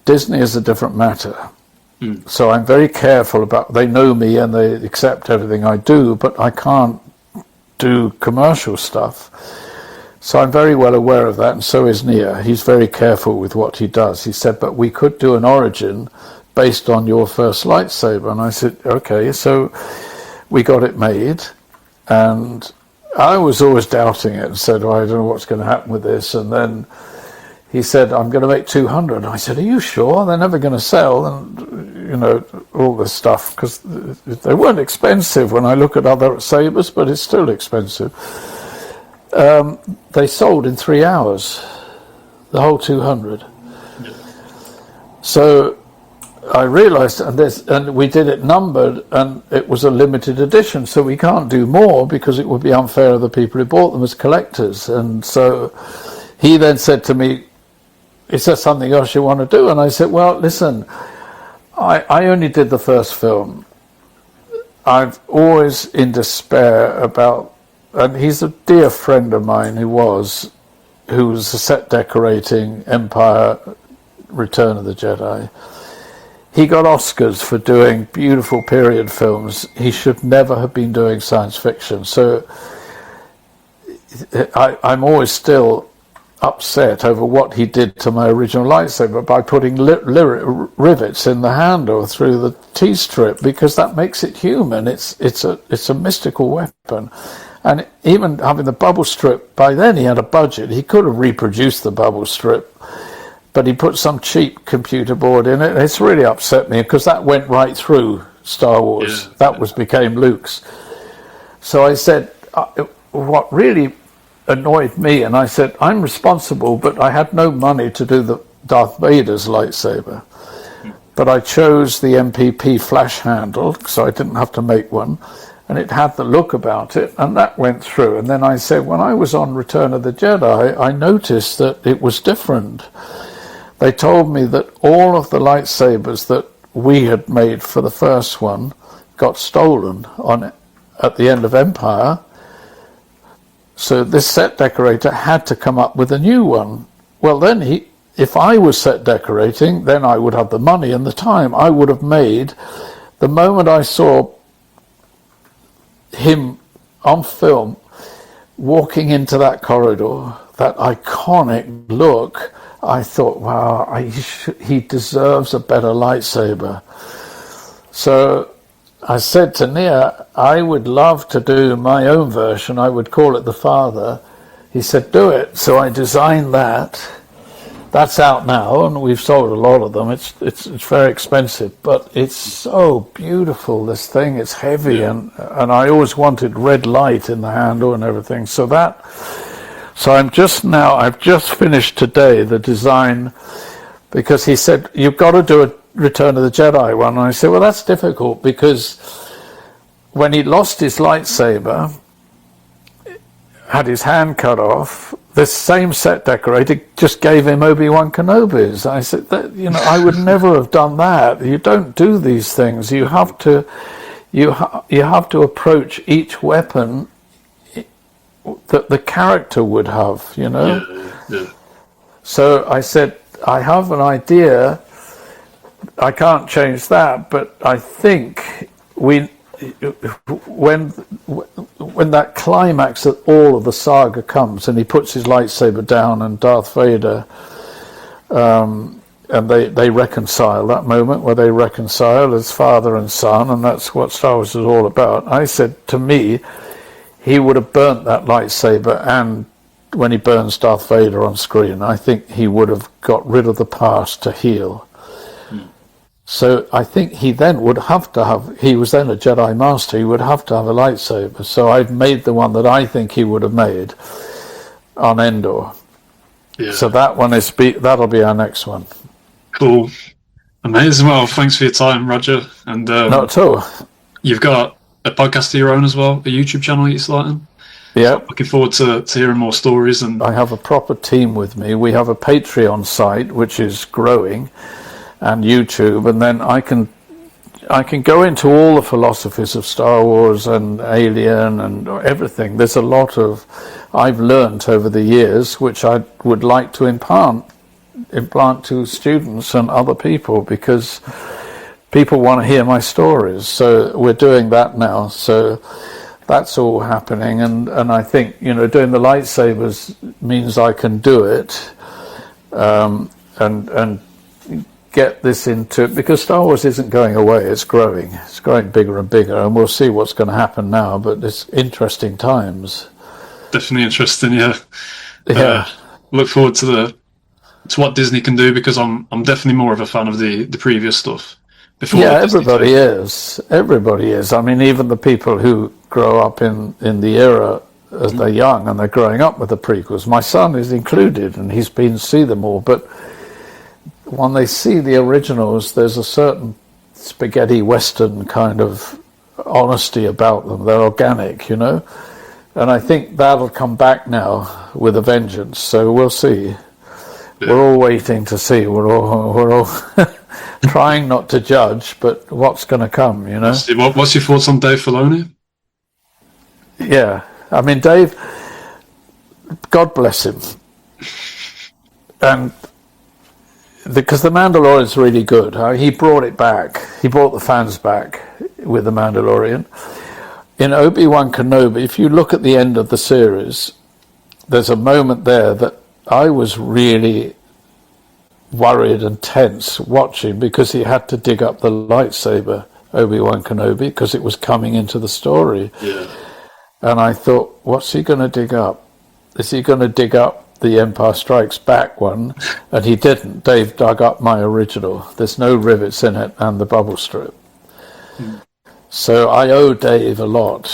Disney is a different matter. So I'm very careful about, they know me and they accept everything I do, but I can't do commercial stuff. So I'm very well aware of that, and so is Nia. He's very careful with what he does. He said, "But we could do an origin based on your first lightsaber." And I said, "Okay." So we got it made, and I was always doubting it and said, "I don't know what's going to happen with this." And then he said, "I'm going to make 200. And I said, "Are you sure? They're never going to sell." And, all this stuff, because they weren't expensive when I look at other sabers, but it's still expensive. They sold in 3 hours, the whole 200. Yeah. So I realized, and we did it numbered, and it was a limited edition, so we can't do more because it would be unfair to the people who bought them as collectors. And so he then said to me, "Is there something else you want to do?" And I said, "Well, listen, I only did the first film. I've always in despair about," and he's a dear friend of mine who was a set decorating Empire, Return of the Jedi. He got Oscars for doing beautiful period films. He should never have been doing science fiction. So I'm always still upset over what he did to my original lightsaber by putting rivets in the handle through the T-strip, because that makes it human. It's a mystical weapon. And even having the bubble strip, by then he had a budget. He could have reproduced the bubble strip, but he put some cheap computer board in it. It's really upset me, because that went right through Star Wars. That became Luke's. So I said, what really annoyed me, and I said, I'm responsible, but I had no money to do the Darth Vader's lightsaber. But I chose the MPP flash handle, so I didn't have to make one, and it had the look about it, and that went through. And then I said, when I was on Return of the Jedi, I noticed that it was different. They told me that all of the lightsabers that we had made for the first one got stolen at the end of Empire. So this set decorator had to come up with a new one. Well, then if I was set decorating, then I would have the money and the time. I would have made, the moment I saw him on film walking into that corridor, that iconic look, I thought, wow, he deserves a better lightsaber. So I said to Nia, I would love to do my own version. I would call it the Father. He said, do it. So I designed that. That's out now, and we've sold a lot of them. It's very expensive, but it's so beautiful, this thing. It's heavy, and I always wanted red light in the handle and everything. So I've just finished today the design, because he said, you've got to do a Return of the Jedi one. And I said, well, that's difficult, because when he lost his lightsaber, had his hand cut off, this same set decorator just gave him Obi-Wan Kenobi's. I said, I would never have done that. You don't do these things. You have to approach each weapon that the character would have, Yeah. So I said, I have an idea. I can't change that, but I think when that climax of all of the saga comes, and he puts his lightsaber down, and Darth Vader, and they reconcile, that moment where they reconcile as father and son, and that's what Star Wars is all about. I said, to me, he would have burnt that lightsaber, and when he burns Darth Vader on screen, I think he would have got rid of the past to heal. So I think he then would have to have, he was then a Jedi Master, he would have to have a lightsaber. So I've made the one that I think he would have made on Endor. Yeah. So that'll be our next one. Cool. Amazing. Well, thanks for your time, Roger. And not at all. You've got a podcast of your own as well, a YouTube channel you're starting. Yeah. So looking forward to hearing more stories. And I have a proper team with me. We have a Patreon site, which is growing, and YouTube, and then I can go into all the philosophies of Star Wars and Alien and everything. There's a lot of I've learned over the years, which I would like to implant to students and other people, because people want to hear my stories. So we're doing that now. So that's all happening, and I think doing the lightsabers means I can do it, and get this into, because Star Wars isn't going away, it's growing bigger and bigger, and we'll see what's going to happen now, but it's interesting times. Definitely interesting. Yeah. Look forward to what Disney can do, because I'm definitely more of a fan of the previous stuff before. Yeah, everybody is. I mean, even the people who grow up in the era as they're young and they're growing up with the prequels, my son is included, and he's been to see them all, but when they see the originals, there's a certain spaghetti western kind of honesty about them. They're organic, and I think that'll come back now with a vengeance. So we'll see. Yeah. We're all waiting to see. We're all trying not to judge, but what's going to come, What's your thoughts on Dave Filoni? Yeah, I mean, Dave, God bless him, and because The Mandalorian is really good. He brought it back. He brought the fans back with The Mandalorian. In Obi-Wan Kenobi, if you look at the end of the series, there's a moment there that I was really worried and tense watching, because he had to dig up the lightsaber, Obi-Wan Kenobi, because it was coming into the story. Yeah. And I thought, what's he going to dig up? Is he going to dig up the Empire Strikes Back one? And he didn't. Dave dug up my original. There's no rivets in it, and the bubble strip. So I owe Dave a lot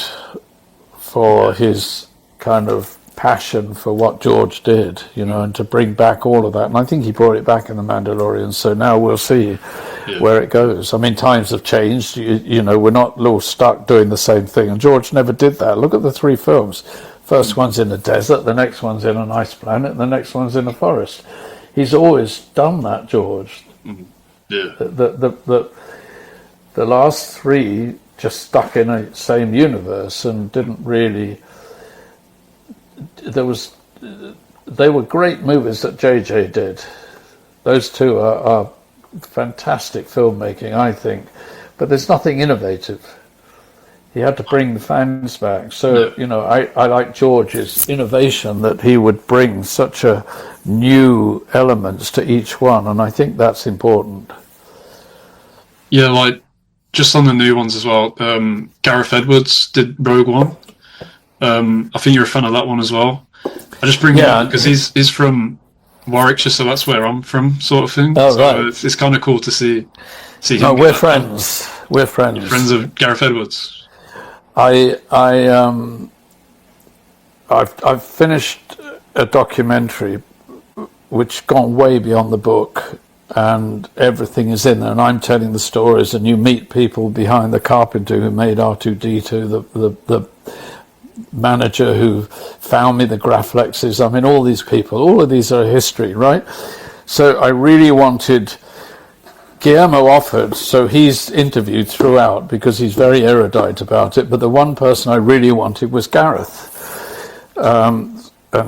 for his kind of passion for what George did, and to bring back all of that. And I think he brought it back in The Mandalorian. So now we'll see where it goes. I mean, times have changed. We're not all stuck doing the same thing. And George never did that. Look at the 3 films. First one's in the desert, the next one's in an ice planet, and the next one's in a forest. He's always done that, George. Yeah. The last 3 just stuck in a same universe and didn't really. They were great movies that JJ did. Those 2 are fantastic filmmaking, I think, but there's nothing innovative. He had to bring the fans back. So, I like George's innovation, that he would bring such a new elements to each one, and I think that's important. Yeah, like, just on the new ones as well, Gareth Edwards did Rogue One. I think you're a fan of that one as well. I just bring him up because he's from Warwickshire, so that's where I'm from, sort of thing. Oh, so right. It's kind of cool to see him. No, we're friends. We're friends. You're friends of Gareth Edwards. I've finished a documentary which gone way beyond the book, and everything is in there, and I'm telling the stories, and you meet people behind the carpenter who made R2-D2, the manager who found me the Graflexes. I mean, all these people, all of these are history, right? So I really wanted. Guillermo offered, so he's interviewed throughout because he's very erudite about it, but the one person I really wanted was Gareth. And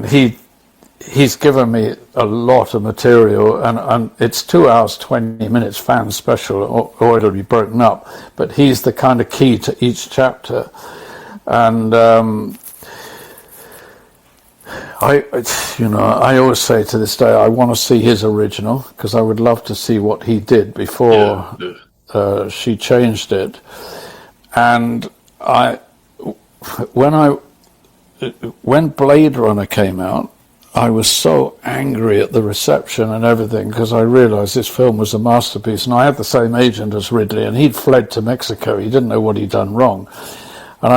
he's given me a lot of material, and it's 2 hours, 20 minutes fan special, or it'll be broken up, but he's the kind of key to each chapter. And I always say to this day, I want to see his original, because I would love to see what he did before she changed it. And when Blade Runner came out, I was so angry at the reception and everything, because I realized this film was a masterpiece. And I had the same agent as Ridley, and he'd fled to Mexico. He didn't know what he'd done wrong. And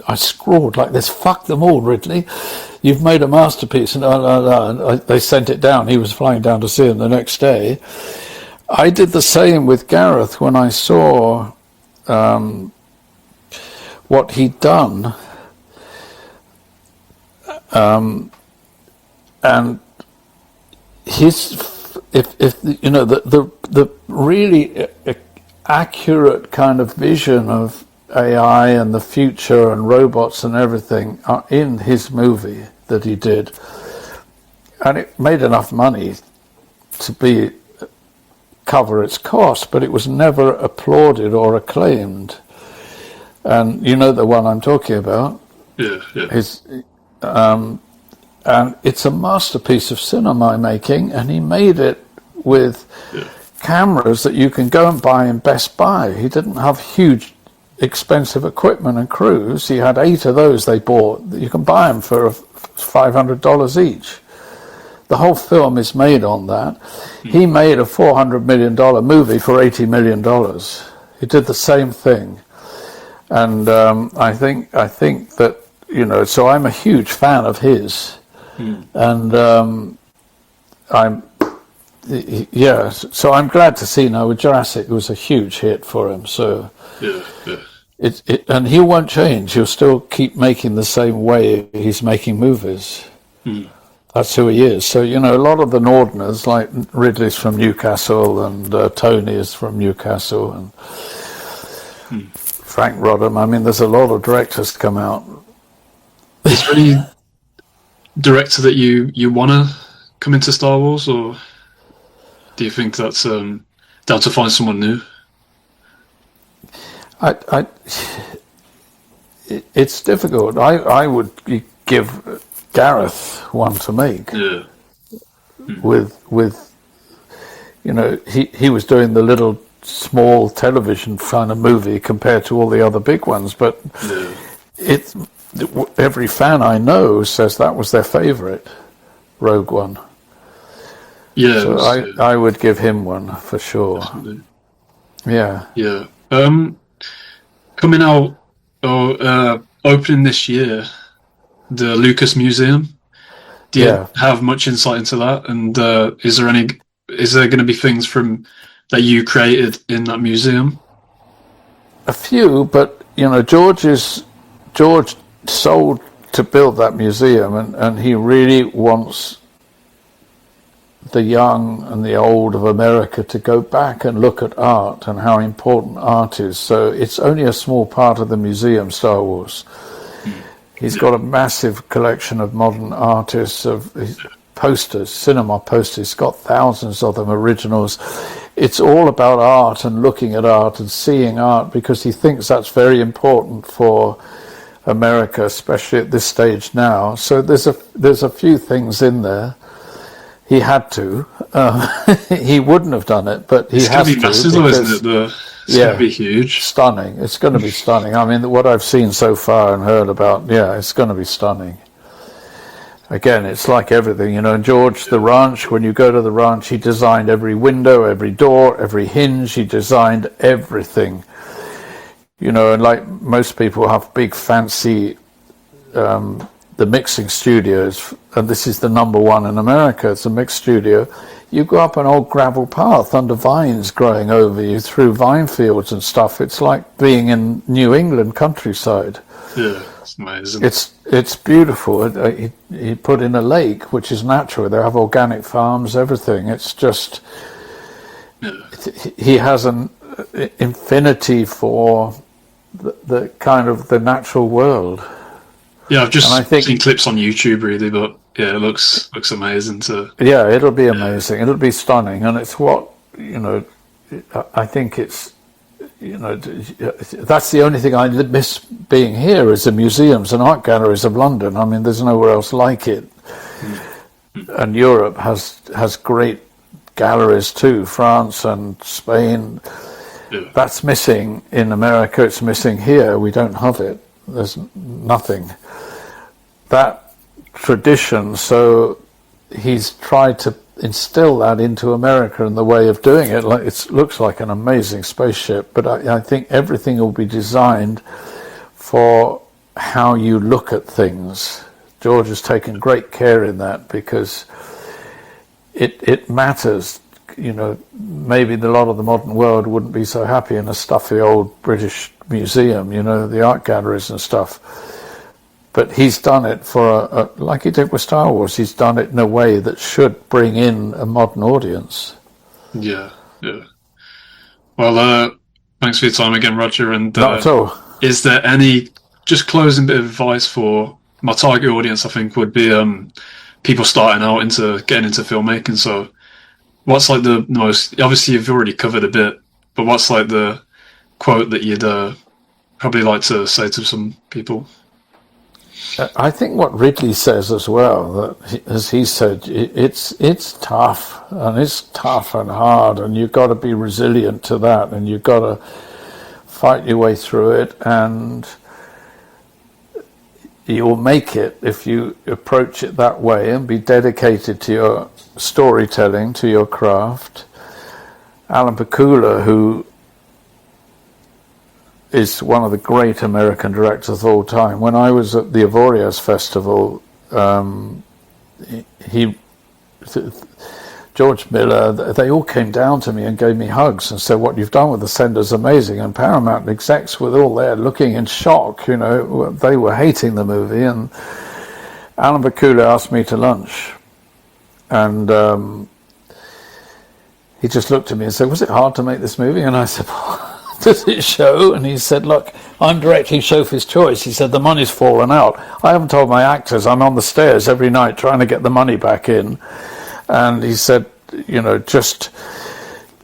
I scrawled like this: "Fuck them all, Ridley. You've made a masterpiece." And they sent it down. He was flying down to see him the next day. I did the same with Gareth when I saw what he'd done. And the really accurate kind of vision of AI and the future and robots and everything are in his movie that he did, and it made enough money to cover its cost, but it was never applauded or acclaimed. And you know the one I'm talking about. Yeah. And it's a masterpiece of cinema making, and he made it with cameras that you can go and buy in Best Buy. He didn't have huge expensive equipment and crews. He had 8 of those they bought. You can buy them for $500 each. The whole film is made on that. He made a $400 million movie for $80 million. He did the same thing. And I think that, so I'm a huge fan of his. And so I'm glad to see now with Jurassic, it was a huge hit for him. So and he won't change. He'll still keep making the same way he's making movies. That's who he is. So, a lot of the Northerners, like Ridley's from Newcastle, and Tony is from Newcastle, and Frank Rodham. I mean, there's a lot of directors come out. Is there any director that you want to come into Star Wars, or do you think that's down to find someone new? It's difficult. I would give Gareth one to make. Yeah. With he was doing the little small television kind of movie compared to all the other big ones, but every fan I know says that was their favorite, Rogue One. Yeah. So I would give him one for sure. Definitely. Yeah. Yeah. Coming out or opening this year, the Lucas Museum. Do you Yeah. have much insight into that? And is there going to be things from that you created in that museum? A few, but George sold to build that museum, and he really wants the young and the old of America to go back and look at art and how important art is. So it's only a small part of the museum, Star Wars. He's got a massive collection of modern artists, of posters, cinema posters. He's got thousands of them, originals. It's all about art and looking at art and seeing art, because he thinks that's very important for America, especially at this stage now. So there's a few things in there. He had to. He wouldn't have done it, but he has to. It's going to be massive, though, isn't it? It's going to be huge. Stunning. It's going to be stunning. I mean, what I've seen so far and heard about, it's going to be stunning. Again, it's like everything, George, the ranch, when you go to the ranch, he designed every window, every door, every hinge. He designed everything. And like most people have big fancy the mixing studios, and this is the number one in America. It's a mixed studio. You go up an old gravel path under vines growing over you through vine fields and stuff. It's like being in New England countryside. Yeah, it's amazing. It's beautiful. He put in a lake, which is natural. They have organic farms, everything. It's just, he has an infinity for the kind of the natural world. Yeah, I've just seen clips on YouTube, really, but yeah, it looks amazing to. Yeah, it'll be amazing. It'll be stunning, and it's what I think it's. That's the only thing I miss being here is the museums and art galleries of London. I mean, there's nowhere else like it, and Europe has great galleries too. France and Spain. Yeah. That's missing in America. It's missing here. We don't have it. There's nothing. That tradition, so he's tried to instill that into America and the way of doing it. Like it looks like an amazing spaceship, but I think everything will be designed for how you look at things. George has taken great care in that, because it matters. Maybe a lot of the modern world wouldn't be so happy in a stuffy old British museum, the art galleries and stuff. But he's done it for like he did with Star Wars. He's done it in a way that should bring in a modern audience. Yeah. Well, thanks for your time again, Roger. And not at all. Is there any just closing bit of advice for my target audience? I think would be people starting out getting into filmmaking. So, what's like the most? Obviously, you've already covered a bit, but what's like the quote that you'd probably like to say to some people? I think what Ridley says as well, that as he said, it's tough, and it's tough and hard, and you've got to be resilient to that, and you've got to fight your way through it, and you'll make it if you approach it that way and be dedicated to your storytelling, to your craft. Alan Pakula, who is one of the great American directors of all time. When I was at the Avoriaz Festival, George Miller, they all came down to me and gave me hugs and said, what you've done with the Sender's amazing. And Paramount execs were all there looking in shock, they were hating the movie. And Alan Pakula asked me to lunch. And he just looked at me and said, was it hard to make this movie? And I said, does it show? And he said, look, I'm directing Sophie's Choice. He said, the money's fallen out. I haven't told my actors. I'm on the stairs every night trying to get the money back in. And he said, just,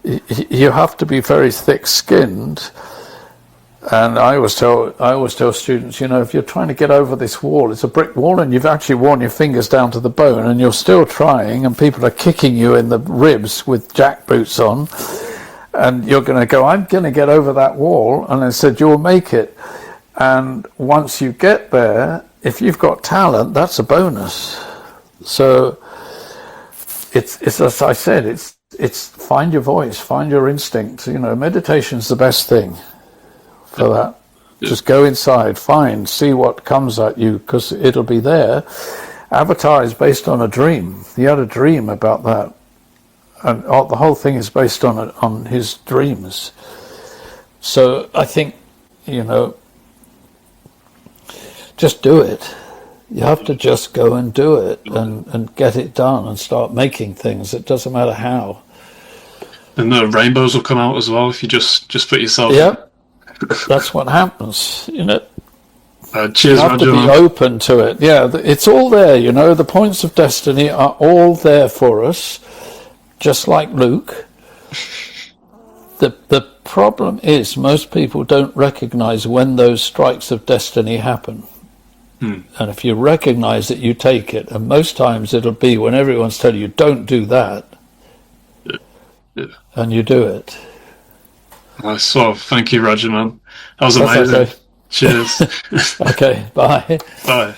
you have to be very thick-skinned. And I always tell students, if you're trying to get over this wall, it's a brick wall, and you've actually worn your fingers down to the bone, and you're still trying, and people are kicking you in the ribs with jackboots on, and you're going to go, I'm going to get over that wall. And I said, you'll make it. And once you get there, if you've got talent, that's a bonus. So it's as I said, it's find your voice, find your instinct. Meditation's the best thing for that. Just go inside, see what comes at you, because it'll be there. Avatar is based on a dream. He had a dream about that, and the whole thing is based on his dreams. So I think, just do it. You have to just go and do it and get it done and start making things. It doesn't matter how. And the rainbows will come out as well if you just put yourself. Yeah, that's what happens. Cheers, you have to be open to it. Yeah, it's all there. The points of destiny are all there for us, just like Luke. The problem is most people don't recognize when those strikes of destiny happen. And if you recognize it, you take it. And most times it'll be when everyone's telling you, don't do that. Yeah. And you do it. Nice. Well, thank you, Roger, man. That was amazing. Okay. Cheers. Okay, bye. Bye.